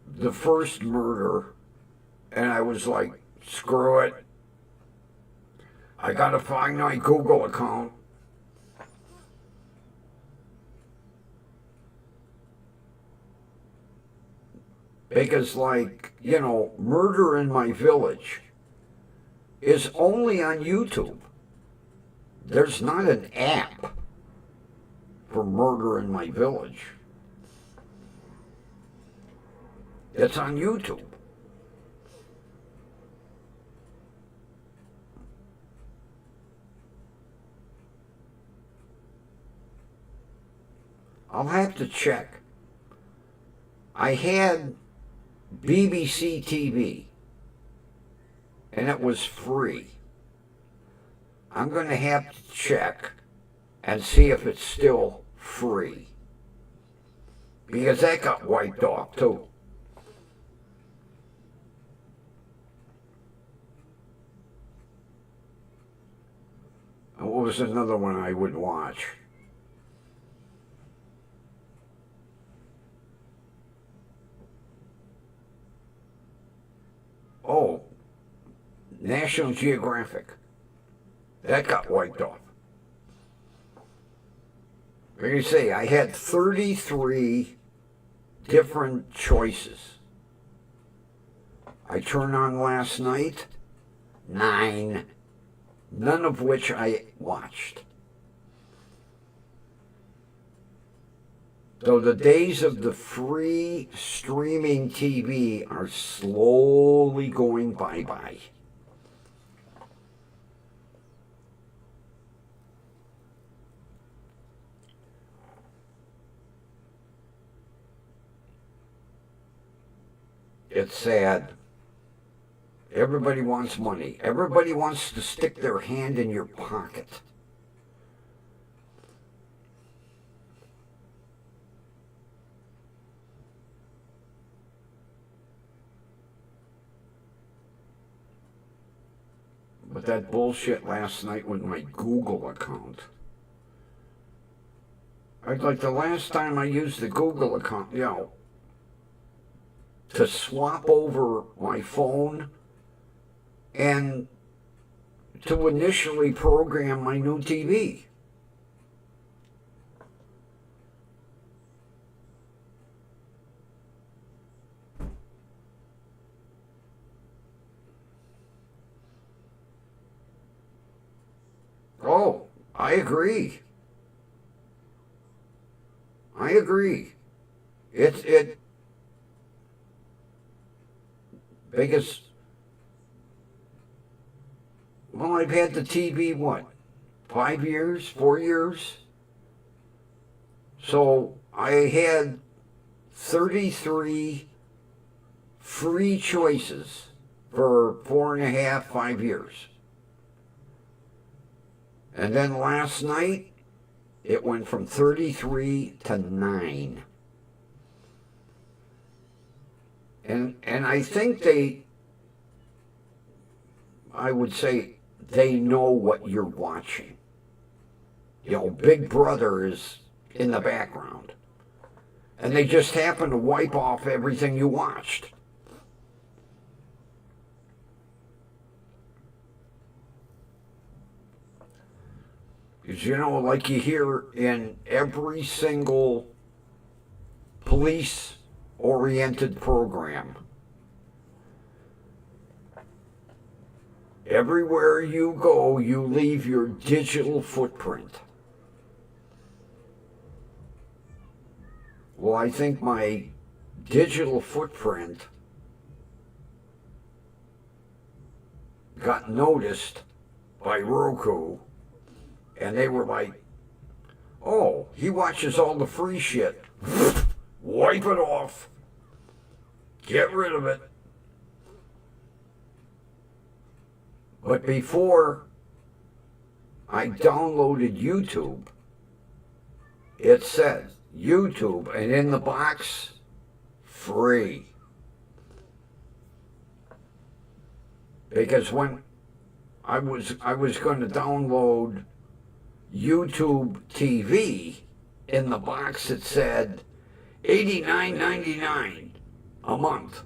the first murder, and I was like, screw it. I gotta find my Google account. Because, Murder in My Village is only on YouTube. There's not an app for Murder in My Village. It's on YouTube. I'll have to check. I had BBC TV, and it was free. I'm going to have to check and see if it's still free. because that got wiped off too. And what was another one I would watch? Oh, National Geographic. That got wiped off. Like I say, I had 33 different choices. I turned on last night, 9, none of which I watched. So the days of the free streaming TV are slowly going bye-bye. It's sad. Everybody wants money. Everybody wants to stick their hand in your pocket. But that bullshit last night with my Google account. Like the last time I used the Google account, to swap over my phone and to initially program my new TV. Oh, I agree. I agree. It because well, I've had the TV what, 5 years, 4 years. So I had 33 free choices for 4.5, 5 years. And then last night, it went from 33 to 9. And I think I would say they know what you're watching. Big Brother is in the background. And they just happen to wipe off everything you watched. Because, like you hear in every single police-oriented program, everywhere you go, you leave your digital footprint. Well, I think my digital footprint got noticed by Roku. And they were like, oh, he watches all the free shit. Wipe it off. Get rid of it. But before I downloaded YouTube, it said YouTube, and in the box, free. Because when I was going to download YouTube TV, in the box it said $89.99 a month.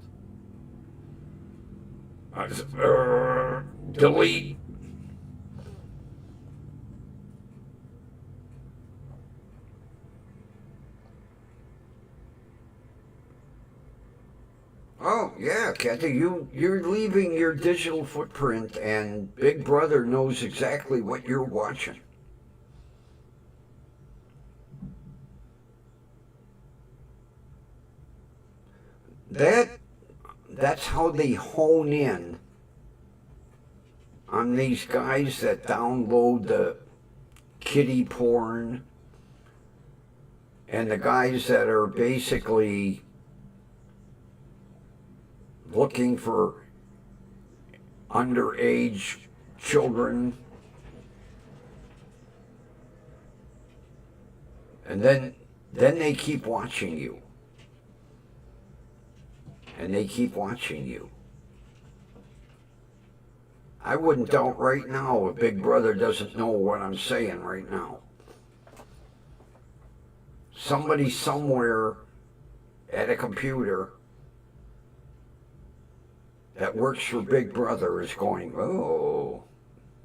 I said, delete. Oh yeah, Kathy, you're leaving your digital footprint, and Big Brother knows exactly what you're watching. That's how they hone in on these guys that download the kiddie porn and the guys that are basically looking for underage children. And then they keep watching you. and they keep watching you. I wouldn't doubt right now if Big Brother doesn't know what I'm saying right now. Somebody somewhere at a computer that works for Big Brother is going, oh,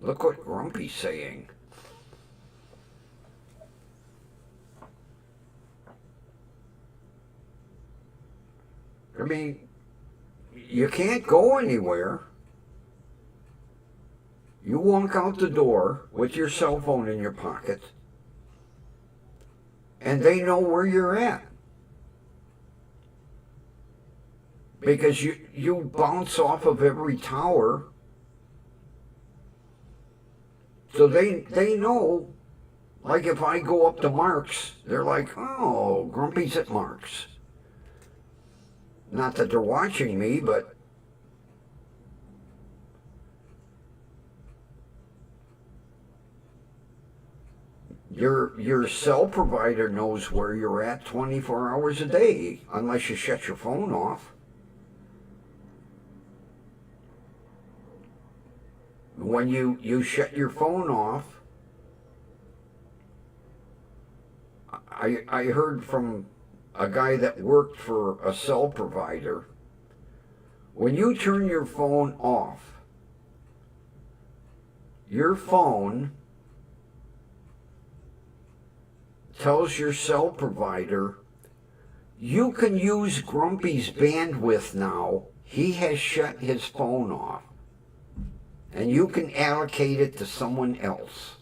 look what Grumpy's saying. I mean, you can't go anywhere. You walk out the door with your cell phone in your pocket, and they know where you're at. Because you bounce off of every tower. So they know, like if I go up to Mark's, they're like, oh, Grumpy's at Mark's. Not that they're watching me, but your cell provider knows where you're at 24 hours a day, unless you shut your phone off. When you shut your phone off, I heard from a guy that worked for a cell provider, when you turn your phone off, your phone tells your cell provider, you can use Grumpy's bandwidth now. He has shut his phone off. And you can allocate it to someone else.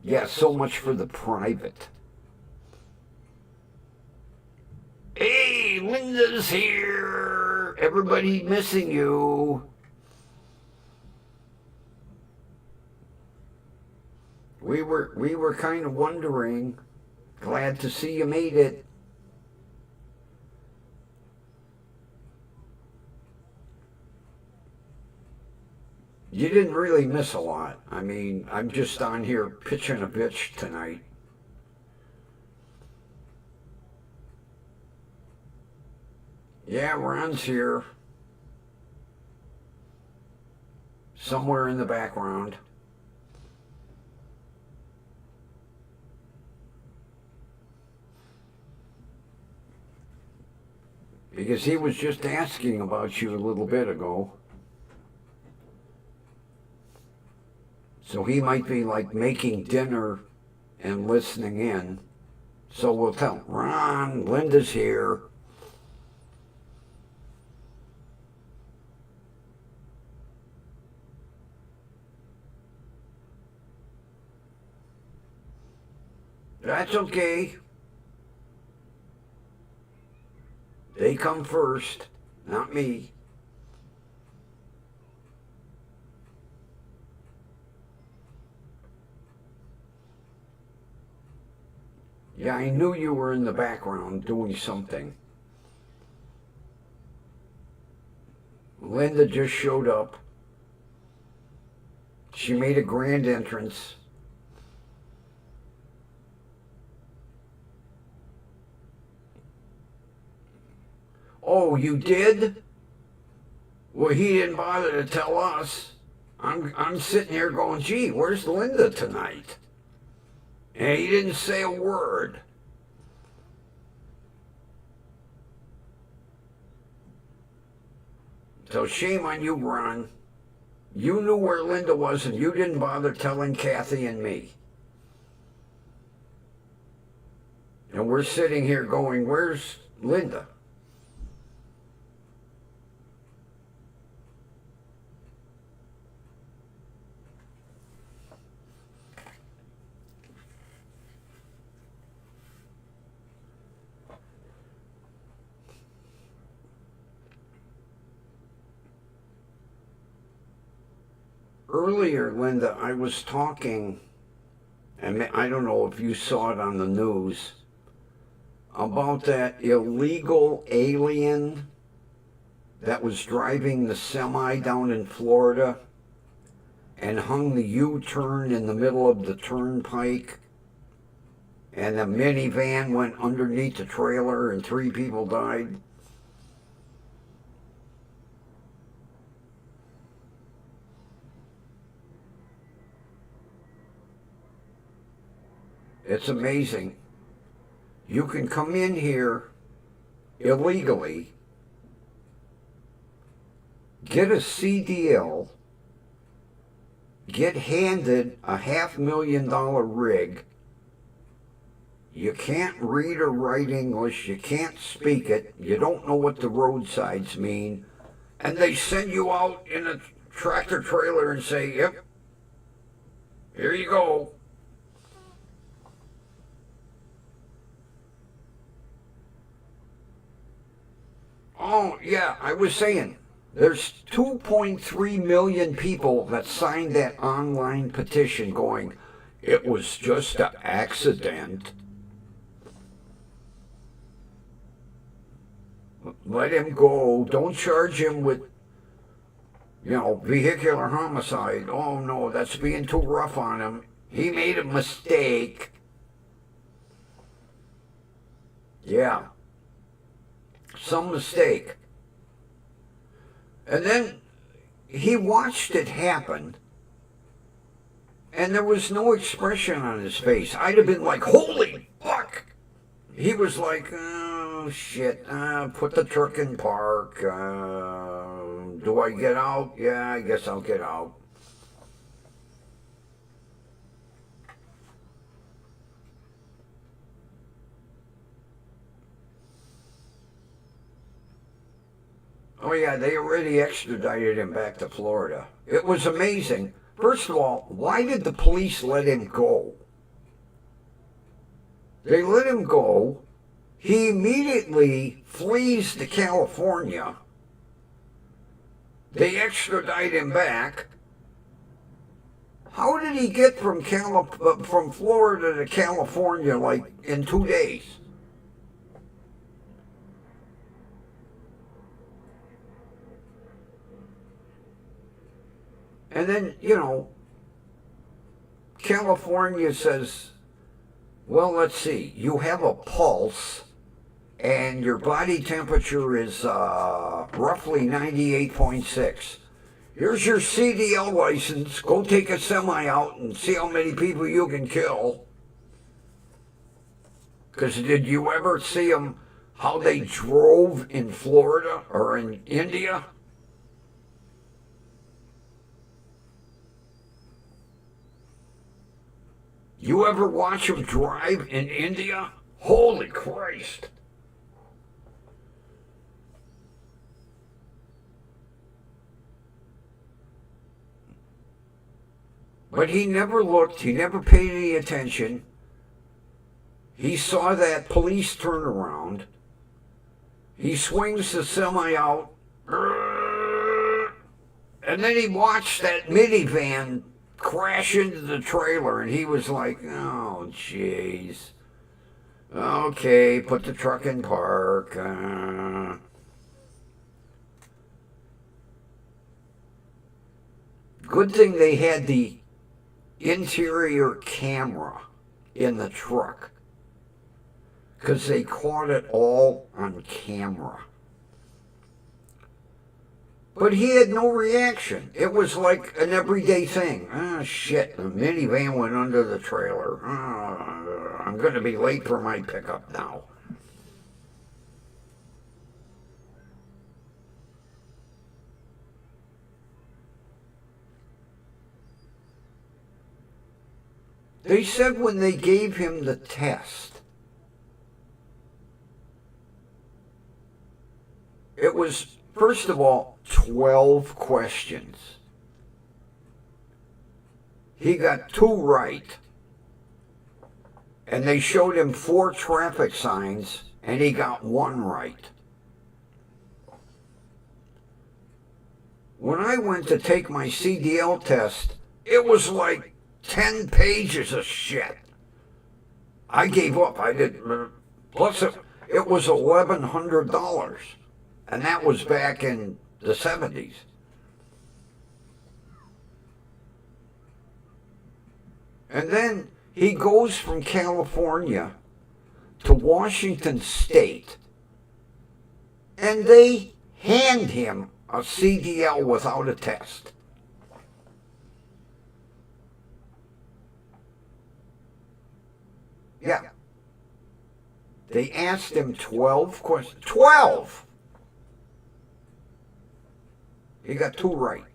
Yeah, so much for the private. Hey, Linda's here. Everybody missing you. We were kind of wondering. Glad to see you made it. You didn't really miss a lot. I mean, I'm just on here pitching a bitch tonight. Yeah, Ron's here. Somewhere in the background. Because he was just asking about you a little bit ago. So he might be like making dinner and listening in. So we'll tell him, Ron, Linda's here. That's okay. They come first, not me. Yeah, I knew you were in the background doing something. Linda just showed up. She made a grand entrance. Oh, you did? Well, he didn't bother to tell us. I'm sitting here going, gee, where's Linda tonight? And he didn't say a word. So shame on you, Ron. You knew where Linda was and you didn't bother telling Kathy and me. And we're sitting here going, where's Linda? Earlier, Linda, I was talking, and I don't know if you saw it on the news, about that illegal alien that was driving the semi down in Florida and hung the U-turn in the middle of the turnpike, and the minivan went underneath the trailer and 3 people died? It's amazing. You can come in here illegally, get a CDL, get handed a $500,000 rig. You can't read or write English, you can't speak it, you don't know what the roadsides mean, and they send you out in a tractor trailer and say, yep, here you go. Oh, yeah, I was saying, there's 2.3 million people that signed that online petition going, it was just an accident. Let him go. Don't charge him with, vehicular homicide. Oh, no, that's being too rough on him. He made a mistake. Yeah. Some mistake. And then he watched it happen, and there was no expression on his face. I'd have been like, holy fuck! He was like, oh shit, put the truck in park. Do I get out? Yeah, I guess I'll get out. Oh yeah, they already extradited him back to Florida. It was amazing. First of all, why did the police let him go? They let him go. He immediately flees to California. They extradite him back. How did he get from Florida to California like in 2 days? And then, California says, well, let's see, you have a pulse and your body temperature is roughly 98.6. Here's your CDL license. Go take a semi out and see how many people you can kill. Because did you ever see them, how they drove in Florida or in India? You ever watch them drive in India? Holy Christ. But he never looked, he never paid any attention. He saw that police turnaround. He swings the semi out. And then he watched that minivan crash into the trailer, and he was like, oh, jeez. Okay, put the truck in park. Good thing they had the interior camera in the truck, because they caught it all on camera. But he had no reaction. It was like an everyday thing. Ah, shit, the minivan went under the trailer. I'm going to be late for my pickup now. They said when they gave him the test, it was, first of all, 12 questions. He got 2 right. And they showed him 4 traffic signs, and he got 1 right. When I went to take my CDL test, it was like 10 pages of shit. I gave up. I did. Plus, it was $1,100. And that was back in the 70s. And then he goes from California to Washington State, and they hand him a CDL without a test. Yeah. They asked him 12 questions. 12! He got 2 right.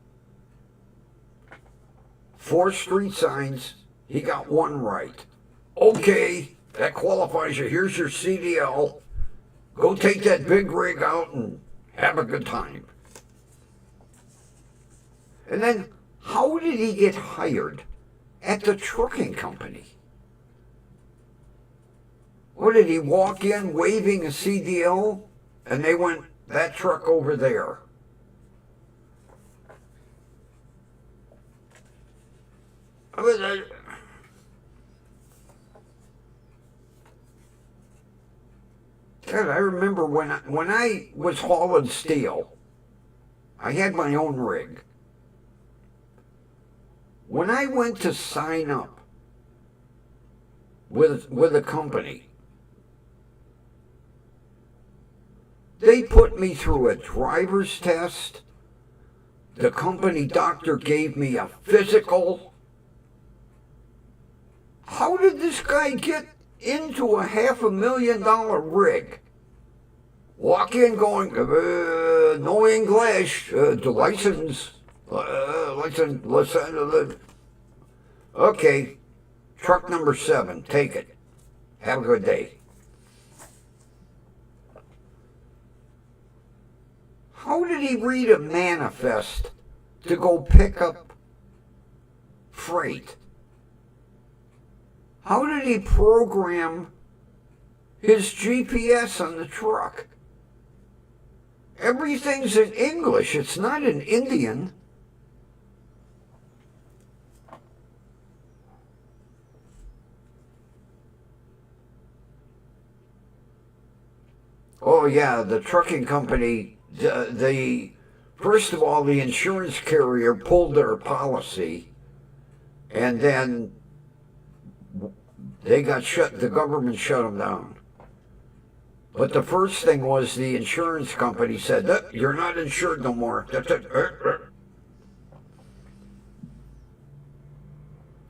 4 street signs, he got 1 right. Okay, that qualifies you. Here's your CDL. Go take that big rig out and have a good time. And then, how did he get hired at the trucking company? What, did he walk in waving a CDL and they went, that truck over there? God, I remember when I was hauling steel, I had my own rig. When I went to sign up with a company, they put me through a driver's test. The company doctor gave me a physical. How did this guy get into a $500,000 rig? Walk in going, no English, the license. Okay, truck number 7, take it. Have a good day. How did he read a manifest to go pick up freight? How did he program his GPS on the truck? Everything's in English, it's not in Indian. Oh yeah, the trucking company, first of all, the insurance carrier pulled their policy, and then they got shut, the government shut them down. But the first thing was the insurance company said, you're not insured no more.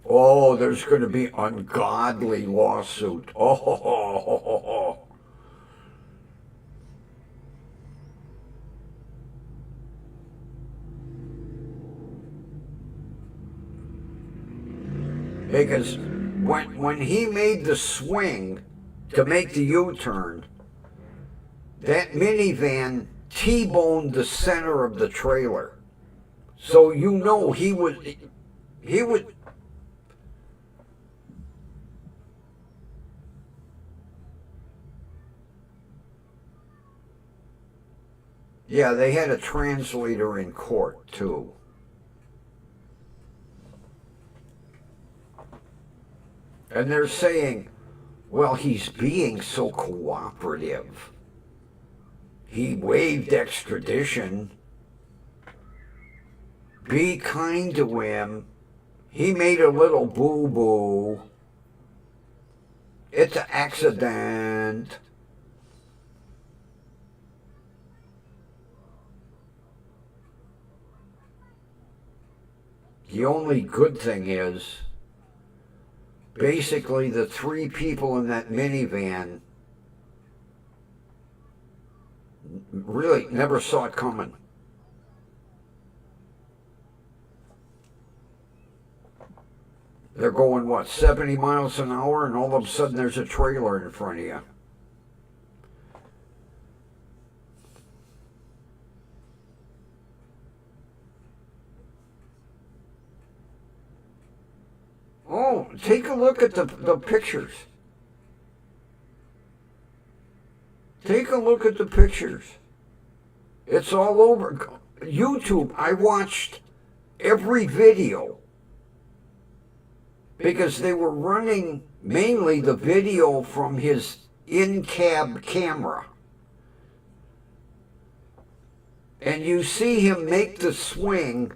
Oh, there's going to be ungodly lawsuit. Oh. Because when he made the swing to make the U-turn, that minivan T-boned the center of the trailer. So you know he would. Yeah, they had a translator in court too. And they're saying, well, he's being so cooperative. He waived extradition. Be kind to him. He made a little boo-boo. It's an accident. The only good thing is, basically the 3 people in that minivan really never saw it coming. They're going, what, 70 miles an hour, and all of a sudden there's a trailer in front of you. Oh, take a look at the pictures. Take a look at the pictures. It's all over. YouTube, I watched every video because they were running mainly the video from his in-cab camera. and you see him make the swing,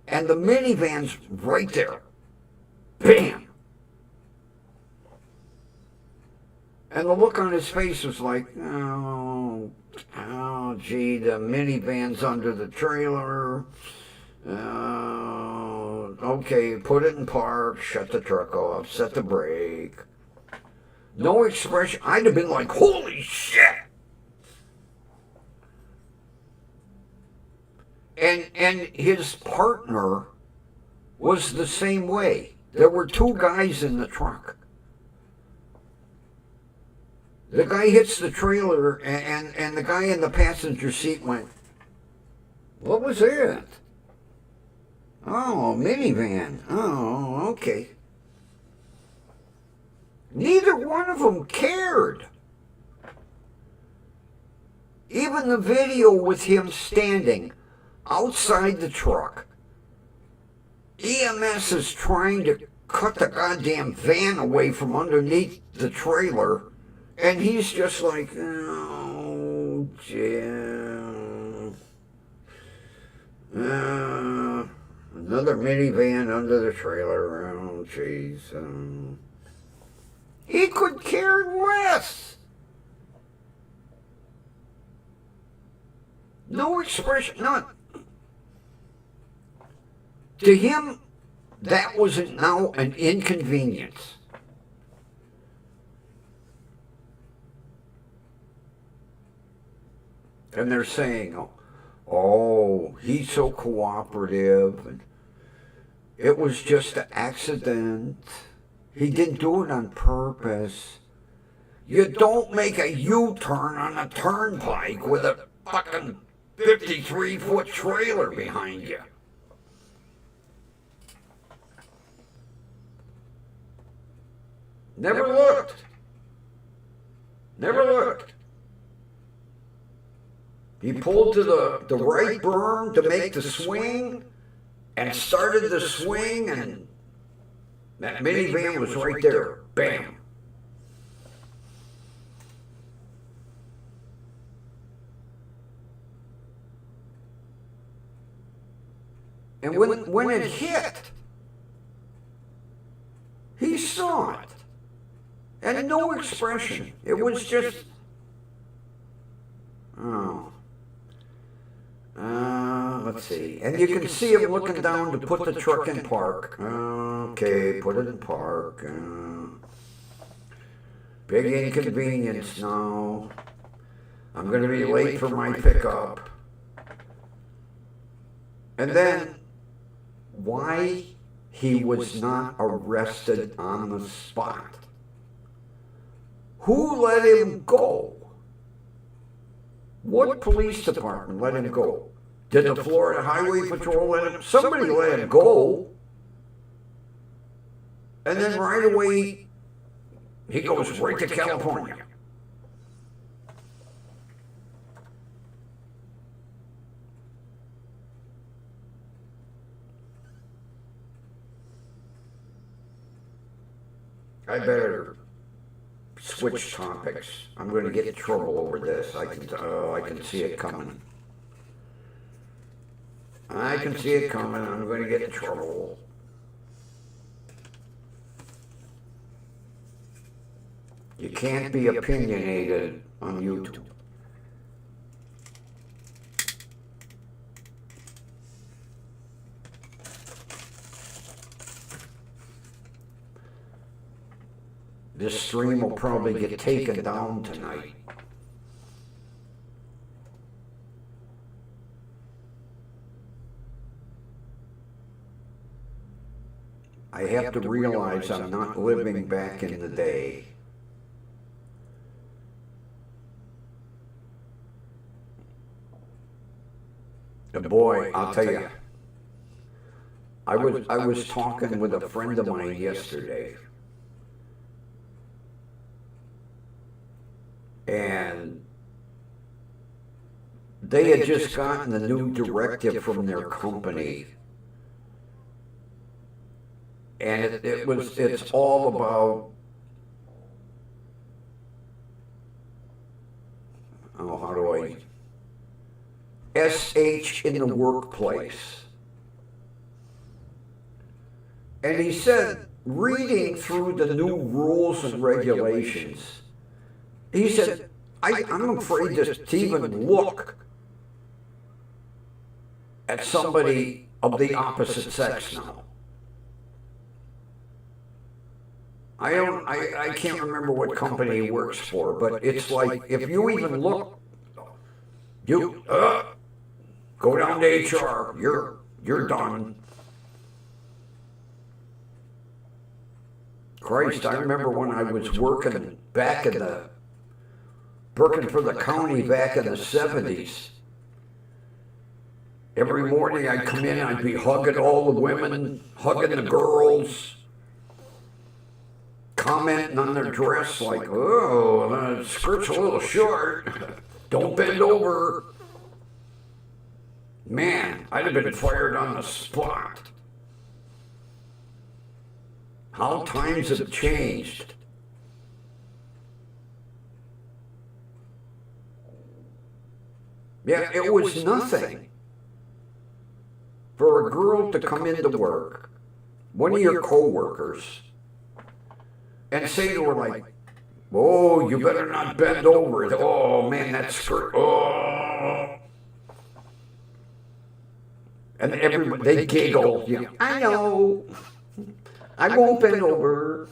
and the minivan's right there. Bam! And the look on his face was like, oh, gee, the minivan's under the trailer. Okay, put it in park, shut the truck off, set the brake. No expression. I'd have been like, holy shit! And his partner was the same way. There were two guys in the truck. The guy hits the trailer, and the guy in the passenger seat went, what was that? Oh, minivan. Oh, okay. Neither one of them cared. Even the video with him standing outside the truck. EMS is trying to cut the goddamn van away from underneath the trailer, and he's just like, oh, Jim. Another minivan under the trailer. Oh, jeez. He could care less. No expression, none. To him, that was now an inconvenience. And they're saying, oh, he's so cooperative, and it was just an accident. He didn't do it on purpose. You don't make a U-turn on a turnpike with a fucking 53-foot trailer behind you. Never looked. Never looked. He pulled to the right berm to make the swing and started the swing, and that minivan was right there. Bam. And when it hit, he saw it. And no expression. It was just, oh. Let's see. And you can see him looking down to put the truck in park. Okay, put it in park. Big inconvenience now. I'm going to be late for my pickup. And then, why he was not arrested on the spot? Who let him go? What police department let him go? Did the Florida Highway Patrol let him? Somebody let him go. And then right away, he goes right to California. I better switch topics. I'm going to get in trouble over this. I can see it coming. I can see it coming. I'm going to get in trouble. You can't be opinionated on YouTube. This stream will probably get taken down tonight. I have to realize I'm not living back in the day. Boy, I'll tell you, I was talking with a friend of mine yesterday. And they had just gotten the new directive from their company. And it's all about, oh, how do I, SH in the workplace. And he said, reading through the new rules and regulations, he said, I'm afraid to even look at somebody of the opposite sex now. I can't remember what company he works for, but it's like, if you even look, you go down to HR, you're done. Christ, I remember when I was working working for the county back in the 70s. Every morning I'd come in, I'd be hugging all the women, hugging the girls, commenting on their dress like, oh, the skirt's a little short, don't bend over. Man, I'd have been fired on the spot. How times have changed. Yeah, it was nothing for a girl to come into work, one of your co-workers, and say to her like, oh, you better not bend over. Oh, man, that skirt. Oh. And everybody, they giggle. You know, I know. I won't bend over.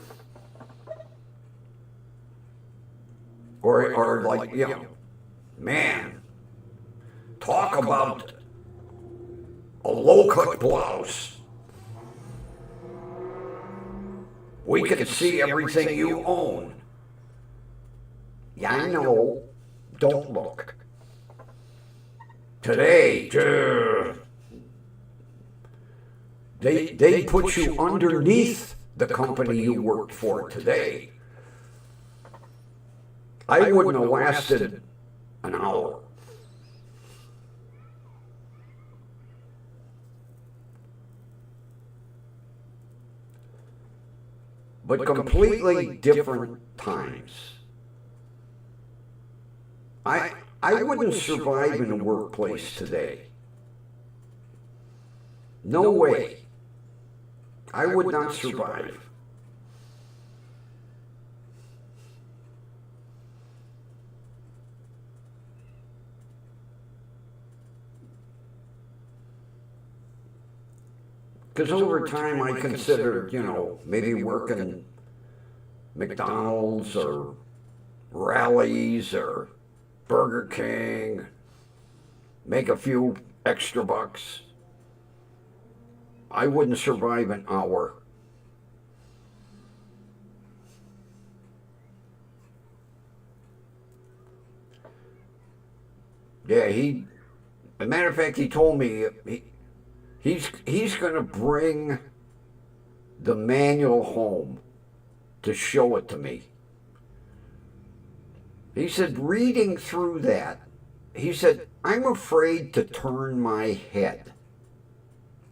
Or like, you know, man, talk about a low-cut blouse. We can see everything you own. Yeah, I know. Don't look. Today, they put you underneath the company you worked for today. I wouldn't have lasted an hour. But completely different times. I wouldn't survive in a workplace today. No way. I would not survive. Because over time I considered, you know, maybe working McDonald's or Rally's or Burger King, make a few extra bucks. I wouldn't survive an hour. Yeah, as a matter of fact, he told me he's going to bring the manual home to show it to me. He said, reading through that, he said, I'm afraid to turn my head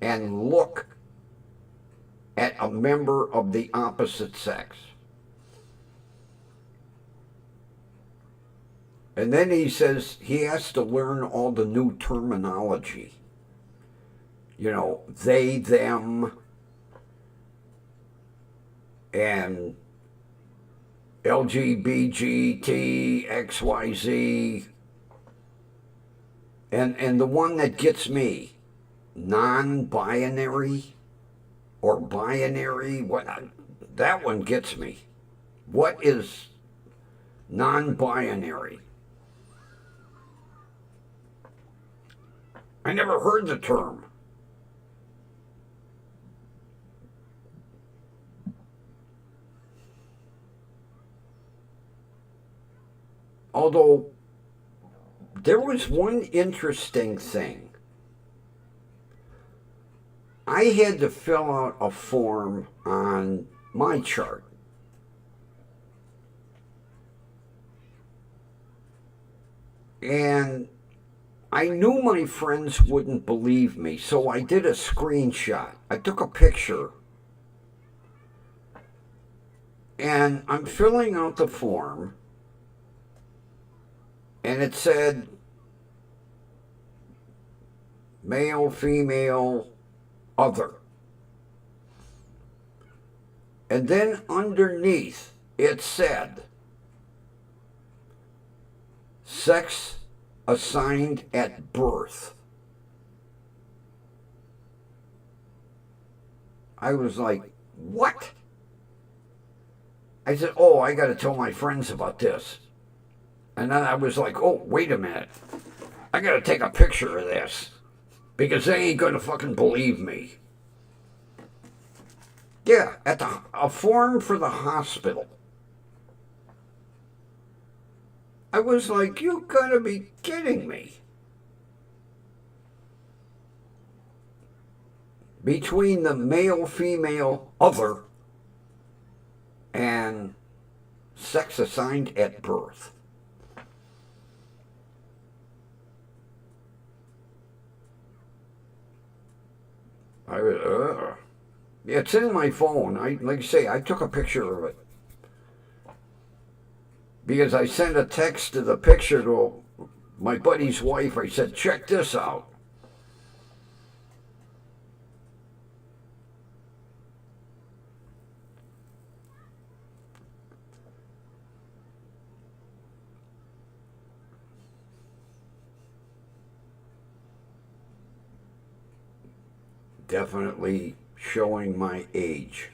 and look at a member of the opposite sex. And then he says he has to learn all the new terminology. You know, they, them, and LGBT, XYZ. And the one that gets me, non-binary or binary, that one gets me. What is non-binary? I never heard the term. Although there was one interesting thing. I had to fill out a form on my chart. And I knew my friends wouldn't believe me, so I did a screenshot. I took a picture. And I'm filling out the form. And it said, male, female, other. And then underneath it said, sex assigned at birth. I was like, what? I said, oh, I got to tell my friends about this. And then I was like, oh, wait a minute. I got to take a picture of this because they ain't going to fucking believe me. Yeah, at a form for the hospital. I was like, you gotta be kidding me. Between the male, female, other, and sex assigned at birth. It's in my phone. Like I say, I took a picture of it. Because I sent a text to the picture to my buddy's wife. I said, check this out. Definitely showing my age.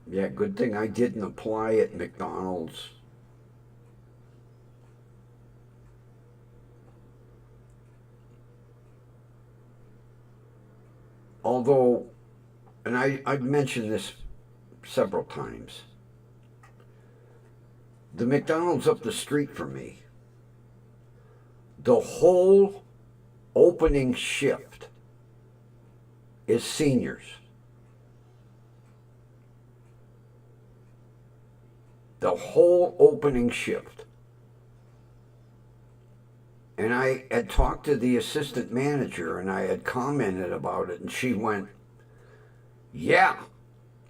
Yeah, good thing I didn't apply at McDonald's. Although, and I've mentioned this several times, the McDonald's up the street from me, the whole opening shift is seniors. The whole opening shift. And I had talked to the assistant manager and I had commented about it, and she went, yeah,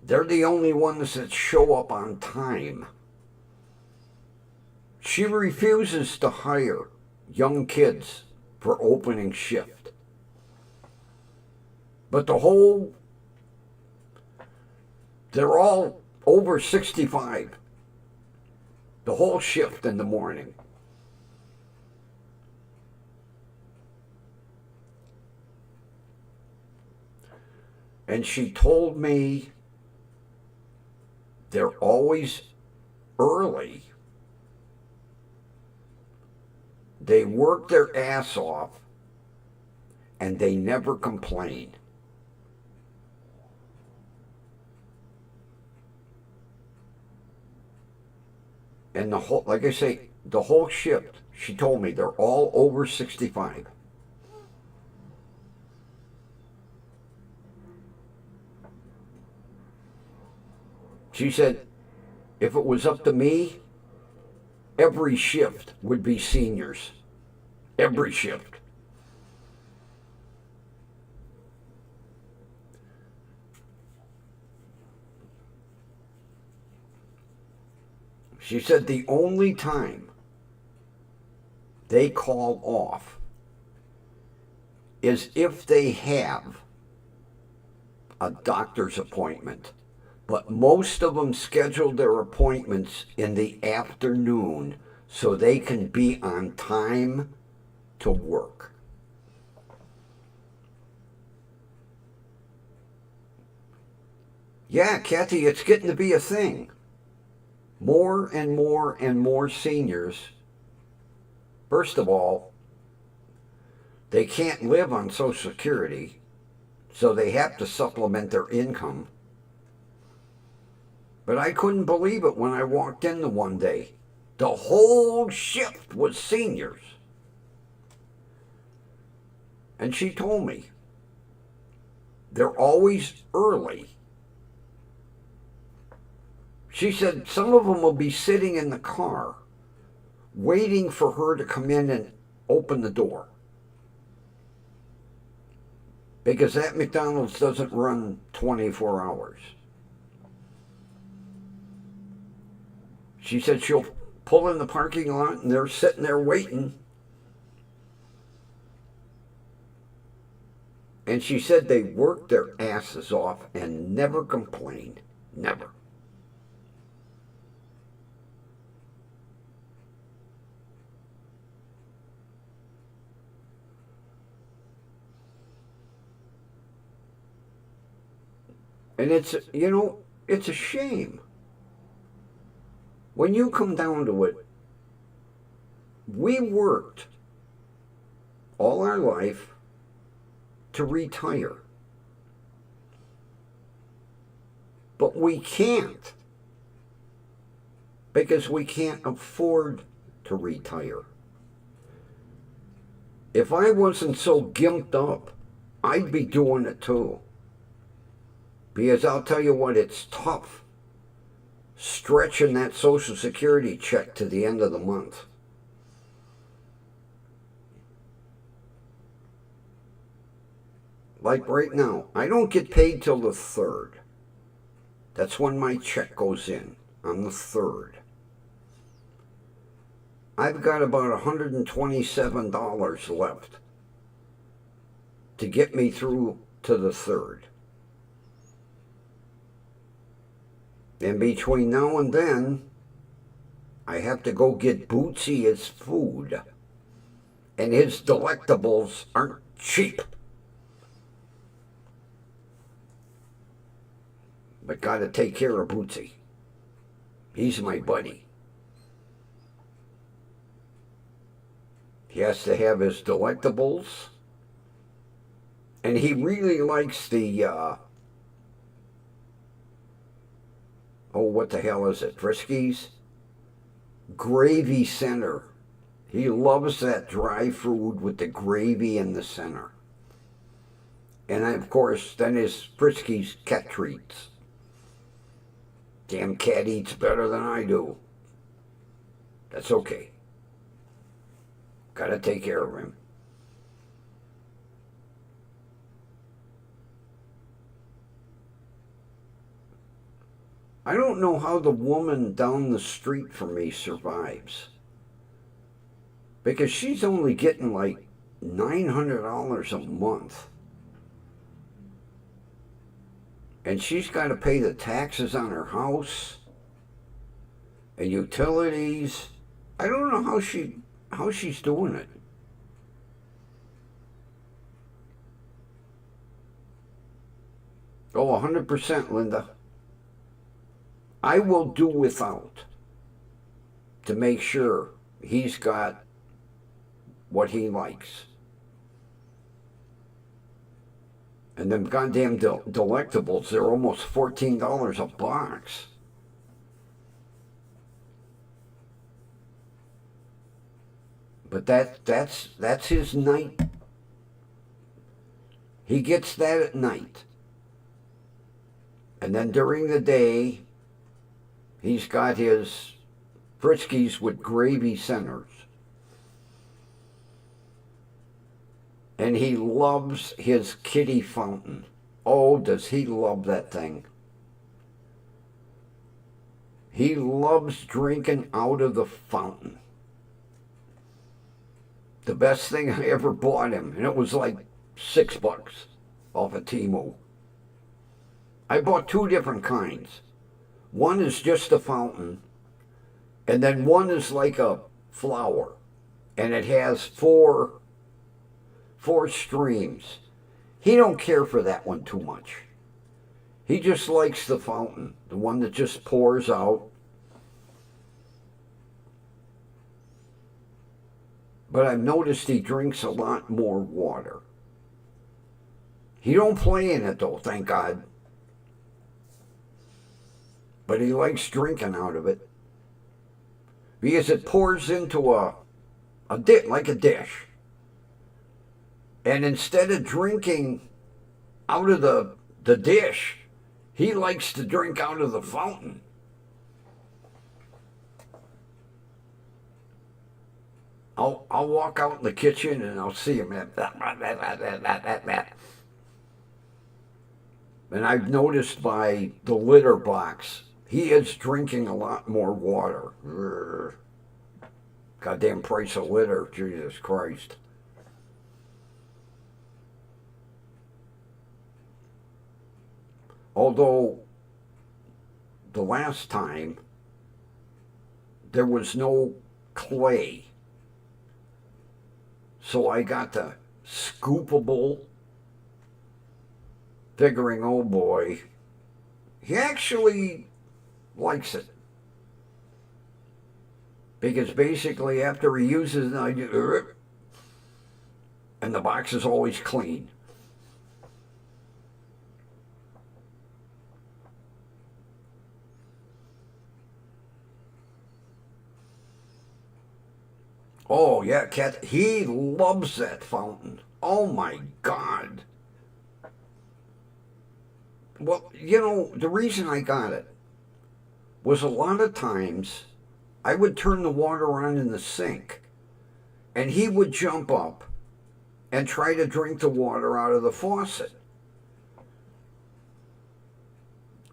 they're the only ones that show up on time. She refuses to hire young kids for opening shift. But they're all over 65. The whole shift in the morning. And she told me they're always early. They work their ass off and they never complain. And the whole, like I say, the whole shift, she told me they're all over 65. She said, if it was up to me, every shift would be seniors. Every shift. She said the only time they call off is if they have a doctor's appointment. But most of them schedule their appointments in the afternoon so they can be on time to work. Yeah, Kathy, it's getting to be a thing. More and more and more seniors, first of all, they can't live on Social Security, so they have to supplement their income. But I couldn't believe it when I walked in the one day. The whole shift was seniors. And she told me, They're always early. She said some of them will be sitting in the car waiting for her to come in and open the door. Because that McDonald's doesn't run 24 hours. She said she'll pull in the parking lot and they're sitting there waiting. And she said they worked their asses off and never complained. Never. And it's a shame. When you come down to it, we worked all our life to retire. But we can't, because we can't afford to retire. If I wasn't so gimped up, I'd be doing it too. Because I'll tell you what, it's tough stretching that Social Security check to the end of the month. Like right now, I don't get paid till the 3rd. That's when my check goes in, on the 3rd. I've got about $127 left to get me through to the 3rd. And between now and then, I have to go get Bootsy his food. And his delectables aren't cheap. But gotta take care of Bootsy. He's my buddy. He has to have his delectables. And he really likes the what the hell is it? Friskies? Gravy center. He loves that dry food with the gravy in the center. And of course, then his Friskies cat treats. Damn cat eats better than I do. That's okay. Gotta take care of him. I don't know how the woman down the street from me survives. Because she's only getting like $900 a month. And she's got to pay the taxes on her house and utilities. I don't know how she's doing it. Oh, 100%, Linda. I will do without to make sure he's got what he likes. And them goddamn delectables, they're almost $14 a box. But that's his night. He gets that at night. And then during the day, he's got his Friskies with gravy centers. And he loves his kitty fountain. Oh, does he love that thing. He loves drinking out of the fountain. The best thing I ever bought him, and it was like $6 off of Temu. I bought 2 different kinds. One is just a fountain, and then one is like a flower, and it has four streams. He don't care for that one too much. He just likes the fountain, the one that just pours out. But I've noticed he drinks a lot more water. He don't play in it though, thank God. But he likes drinking out of it. Because it pours into a dish, like a dish. And instead of drinking out of the dish. He likes to drink out of the fountain. I'll walk out in the kitchen and I'll see him. And I've noticed by the litter box, he is drinking a lot more water. Goddamn price of litter, Jesus Christ. Although the last time there was no clay, so I got the scoopable, figuring, oh boy, he actually likes it. Because basically after he uses it, and the box is always clean. Oh yeah, Cat. He loves that fountain. Oh my God. Well, the reason I got it was a lot of times I would turn the water on in the sink and he would jump up and try to drink the water out of the faucet.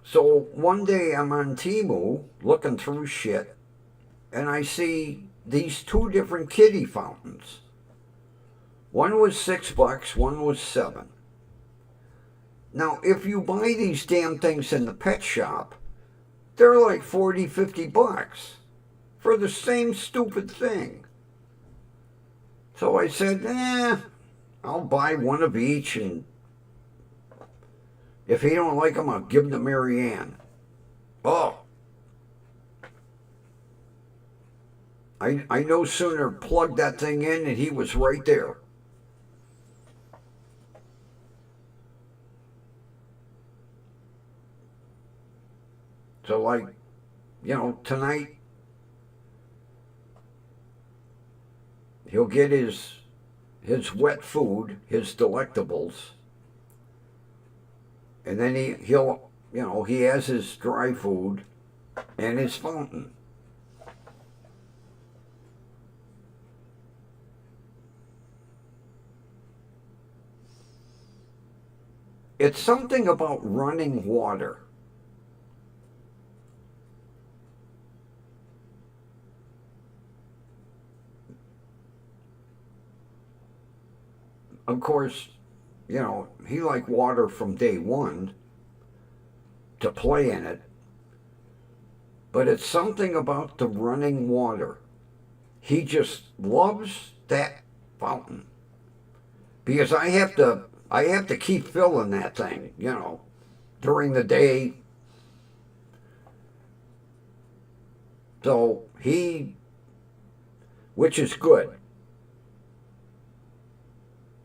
So one day I'm on Temu looking through shit and I see these two different kiddie fountains. One was $6, one was $7. Now, if you buy these damn things in the pet shop, they're like 40, 50 bucks for the same stupid thing. So I said, I'll buy one of each, and if he don't like them, I'll give them to Mary Ann. Oh. I no sooner plugged that thing in and he was right there. So like, tonight he'll get his wet food, his delectables, and then he'll he has his dry food and his fountain. It's something about running water. Of course, he liked water from day one to play in it. But it's something about the running water. He just loves that fountain. Because I have to keep filling that thing, during the day. So which is good,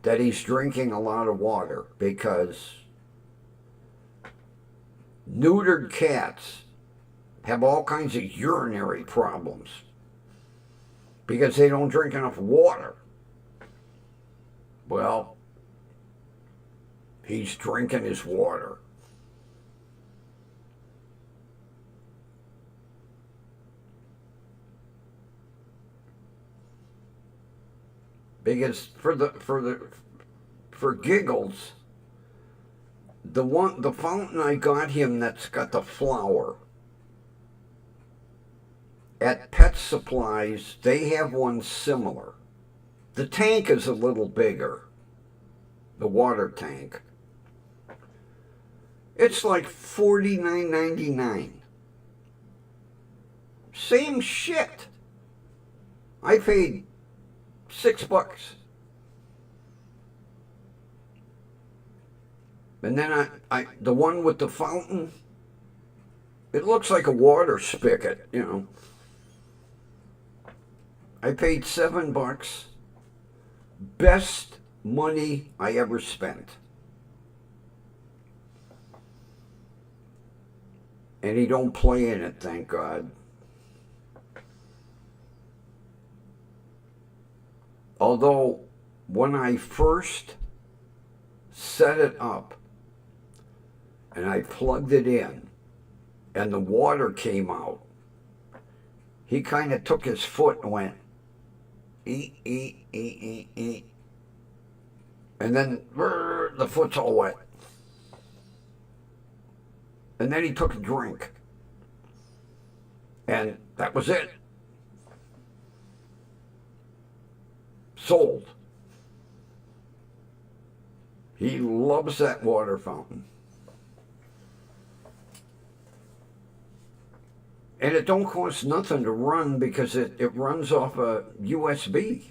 that he's drinking a lot of water, because neutered cats have all kinds of urinary problems because they don't drink enough water. Well, he's drinking his water. Because for giggles, the fountain I got him that's got the flower, at Pet Supplies they have one similar. The tank is a little bigger, the water tank. It's like $49.99. Same shit. I paid $6. And then the one with the fountain, it looks like a water spigot, I paid $7. Best money I ever spent. And he don't play in it, thank God. Although when I first set it up, and I plugged it in, and the water came out. He kind of took his foot and went, eat, eat, eat, eat, eat. And then the foot's all wet. And then he took a drink. And that was it. Sold. He loves that water fountain. And it don't cost nothing to run because it runs off a USB.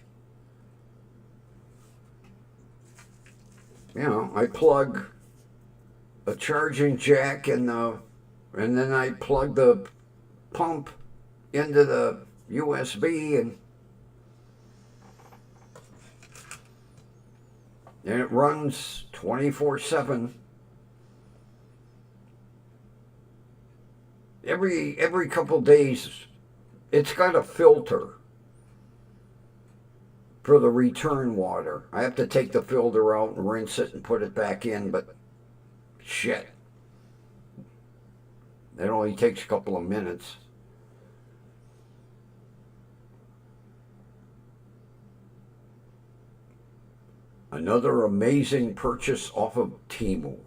You know, I plug a charging jack and then I plug the pump into the USB and it runs 24/7. Every couple days, it's got a filter for the return water. I have to take the filter out and rinse it and put it back in, but shit. It only takes a couple of minutes. Another amazing purchase off of Temu.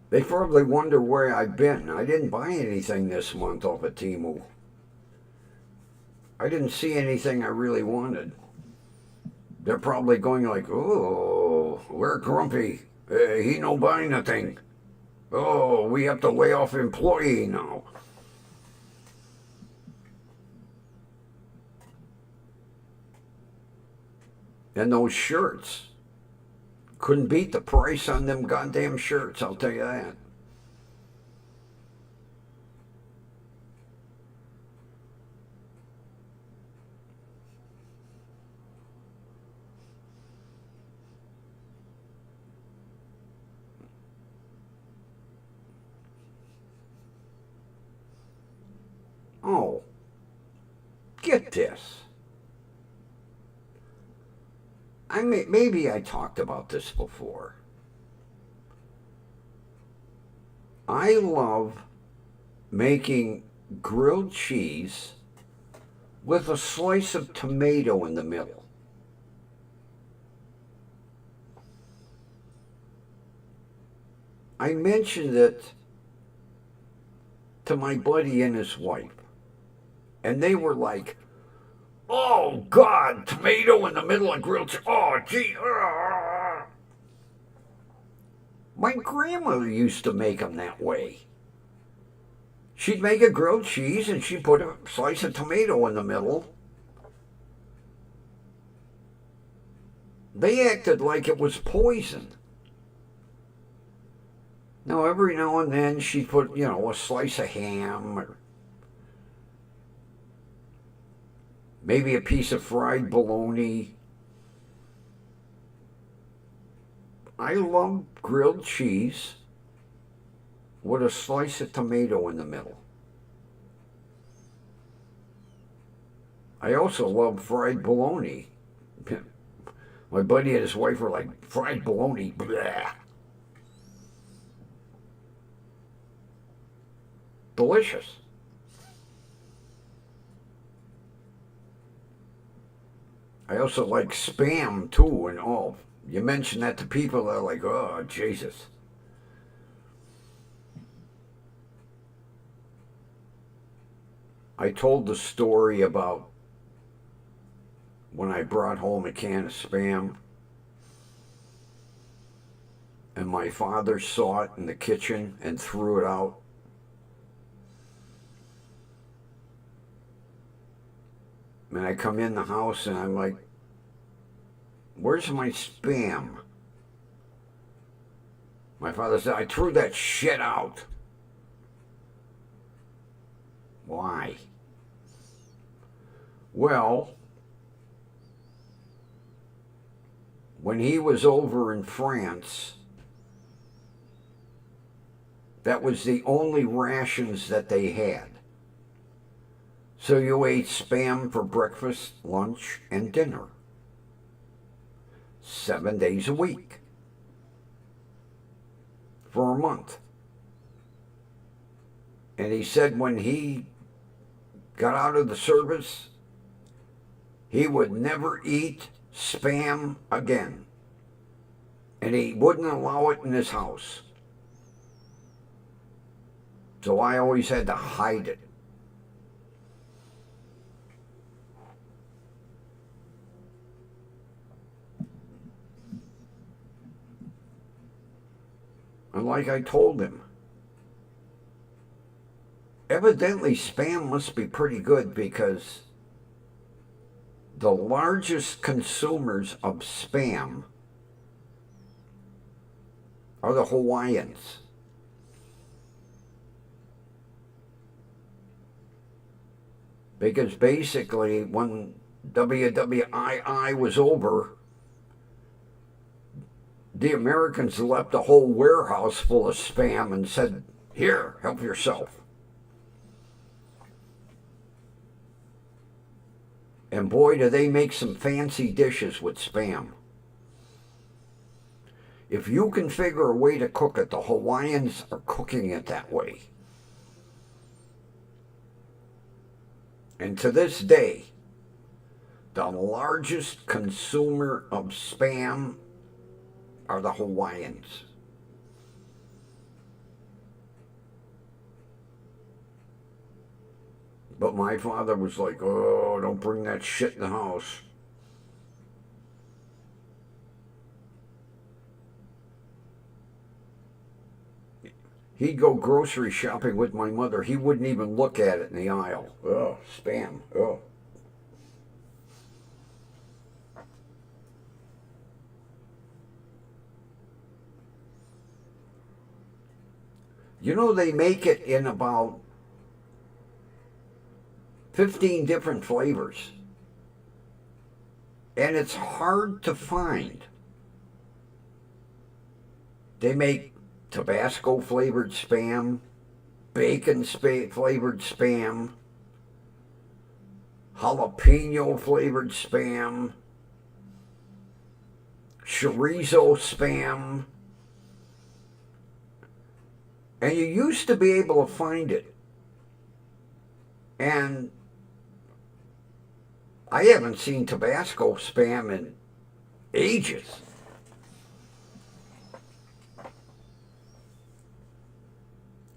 They probably wonder where I've been. I didn't buy anything this month off of Temu. I didn't see anything I really wanted. They're probably going like, oh, we're grumpy. He no buy nothing. Oh, we have to lay off employee now. And those shirts. Couldn't beat the price on them goddamn shirts, I'll tell you that. Oh, get this. Maybe I talked about this before. I love making grilled cheese with a slice of tomato in the middle. I mentioned it to my buddy and his wife, and they were like, oh, God, tomato in the middle of grilled cheese. Oh, gee. My grandmother used to make them that way. She'd make a grilled cheese and she'd put a slice of tomato in the middle. They acted like it was poison. Now, every now and then she'd put, a slice of ham or maybe a piece of fried bologna. I love grilled cheese with a slice of tomato in the middle. I also love fried bologna. My buddy and his wife were like, fried bologna, blah. Delicious. I also like Spam too, and all. You mention that to people, they're like, oh, Jesus. I told the story about when I brought home a can of Spam and my father saw it in the kitchen and threw it out. And I come in the house and I'm like, where's my Spam? My father said, I threw that shit out. Why? Well, when he was over in France, that was the only rations that they had. So you ate Spam for breakfast, lunch, and dinner. 7 days a week. for a month. And he said when he got out of the service, he would never eat Spam again. And he wouldn't allow it in his house. So I always had to hide it. And like I told him, evidently Spam must be pretty good because the largest consumers of Spam are the Hawaiians. Because basically when WDWL was over, the Americans left a whole warehouse full of Spam and said, "Here, help yourself." And boy, do they make some fancy dishes with Spam. If you can figure a way to cook it, the Hawaiians are cooking it that way. And to this day, the largest consumer of Spam are the Hawaiians. But my father was like, "Oh, don't bring that shit in the house." He'd go grocery shopping with my mother. He wouldn't even look at it in the aisle. Oh, Spam. Oh. You know, they make it in about 15 different flavors. And it's hard to find. They make Tabasco flavored Spam, bacon flavored Spam, jalapeno flavored Spam, chorizo Spam. And you used to be able to find it. And I haven't seen Tabasco Spam in ages.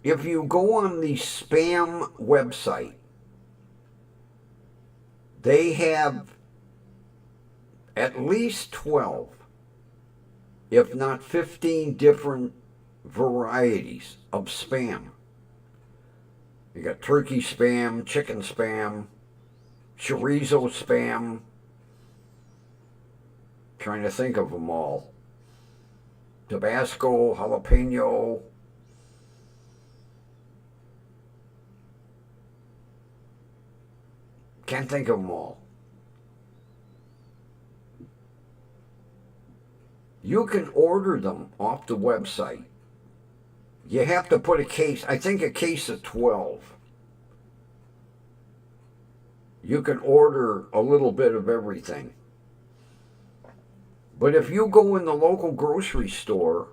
If you go on the Spam website, they have at least 12, if not 15 different varieties of Spam. You got turkey Spam, chicken Spam, chorizo Spam. Trying to think of them all. Tabasco, jalapeno. Can't think of them all. You can order them off the website. You have to put a case, I think a case of 12. You can order a little bit of everything. But if you go in the local grocery store,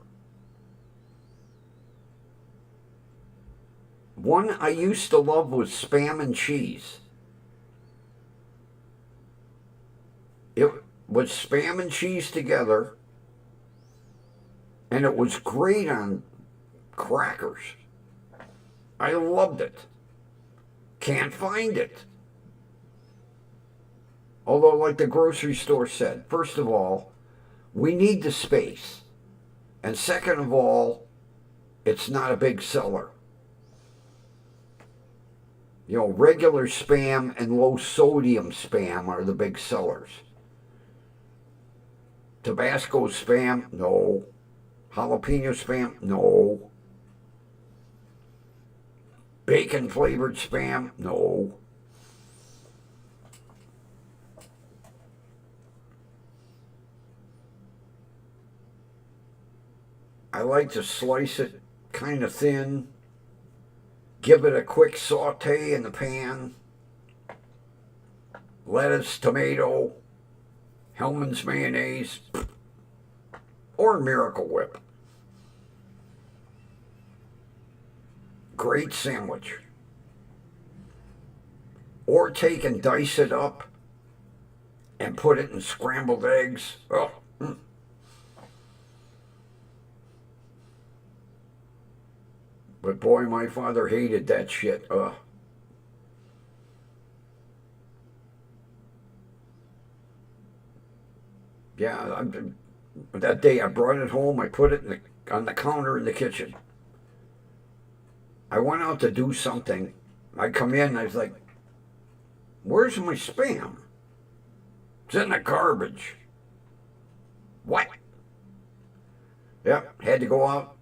one I used to love was Spam and cheese. It was Spam and cheese together, and it was great on crackers. I loved it. Can't find it. Although, like the grocery store said, first of all, we need the space. And second of all, it's not a big seller. You know, regular Spam and low sodium Spam are the big sellers. Tabasco Spam, no. Jalapeno Spam, no. Bacon flavored Spam, no. I like to slice it kind of thin, give it a quick saute in the pan. Lettuce, tomato, Hellman's mayonnaise, or Miracle Whip. Great sandwich. Or take and dice it up and put it in scrambled eggs. Oh. But boy, my father hated that shit. Yeah, that day I brought it home. I put it on the counter in the kitchen. I went out to do something. I come in and I was like, where's my Spam? It's in the garbage. What? Yep, had to go out,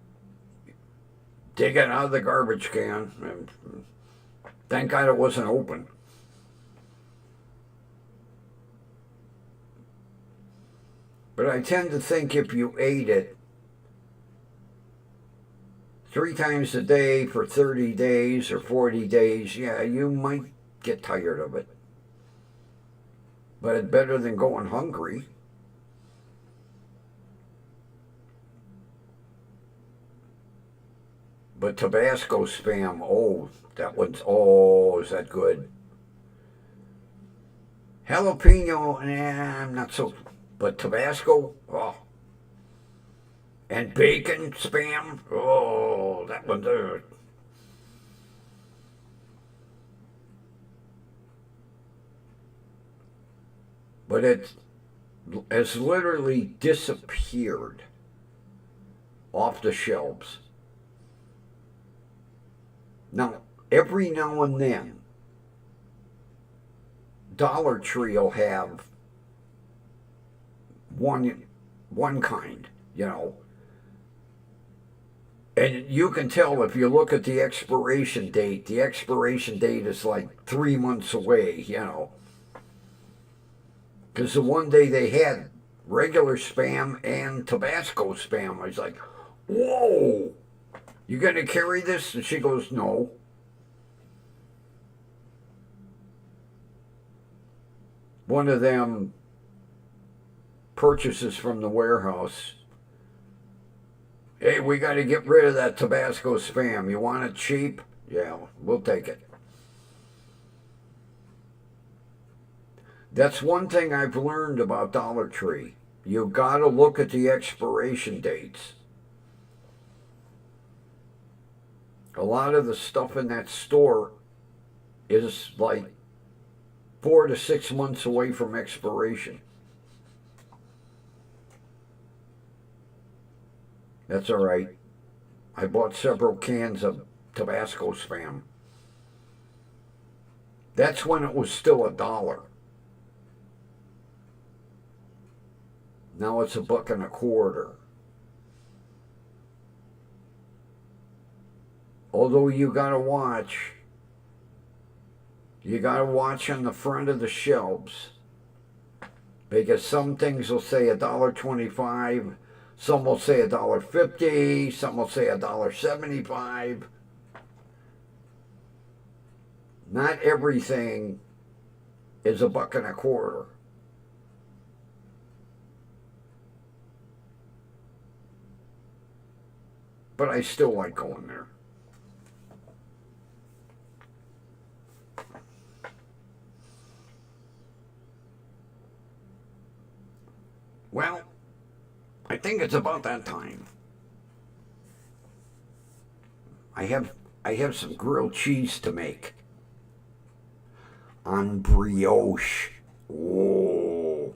dig it out of the garbage can. And thank God it wasn't open. But I tend to think if you ate it 3 times a day for 30 days or 40 days, yeah, you might get tired of it. But it's better than going hungry. But Tabasco Spam, oh, that one's, oh, is that good? Jalapeno, I'm not so, but Tabasco, oh. And bacon Spam, oh, that one's good. But it has literally disappeared off the shelves. Now, every now and then, Dollar Tree will have one kind, you know. And you can tell if you look at the expiration date is like 3 months away, you know. Because the one day they had regular Spam and Tabasco Spam, I was like, whoa, you going to carry this? And she goes, no. One of them purchases from the warehouse. Hey, we got to get rid of that Tabasco Spam. You want it cheap? Yeah, we'll take it. That's one thing I've learned about Dollar Tree. You got to look at the expiration dates. A lot of the stuff in that store is like 4 to 6 months away from expiration. That's all right. I bought several cans of Tabasco Spam. That's when it was still $1. Now it's $1.25. Although you gotta watch on the front of the shelves, because some things will say $1.25, some will say $1.50, some will say $1.75. Not everything is $1.25. But I still like going there. Well, I think it's about that time. I have some grilled cheese to make on brioche. Oh.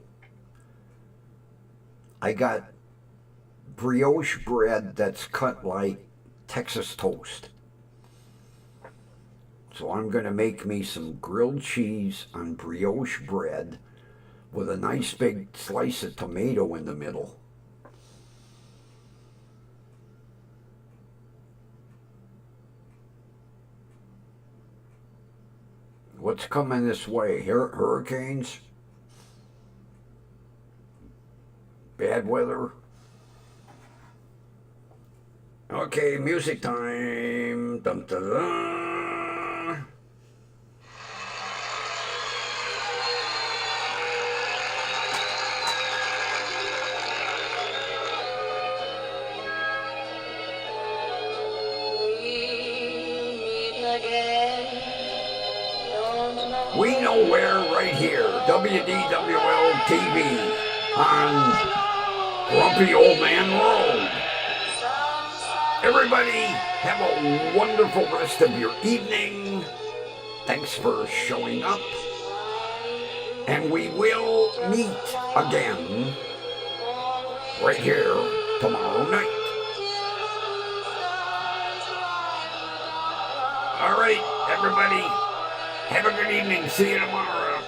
I got brioche bread that's cut like Texas toast. So I'm going to make me some grilled cheese on brioche bread with a nice big slice of tomato in the middle. What's coming this way? Hurricanes? Bad weather? Okay, music time. Dun, dun, dun. We know where, right here, WDWL TV on Grumpy Old Man Road. Everybody, have a wonderful rest of your evening. Thanks for showing up. And we will meet again right here tomorrow night. All right, everybody, have a good evening. See you tomorrow.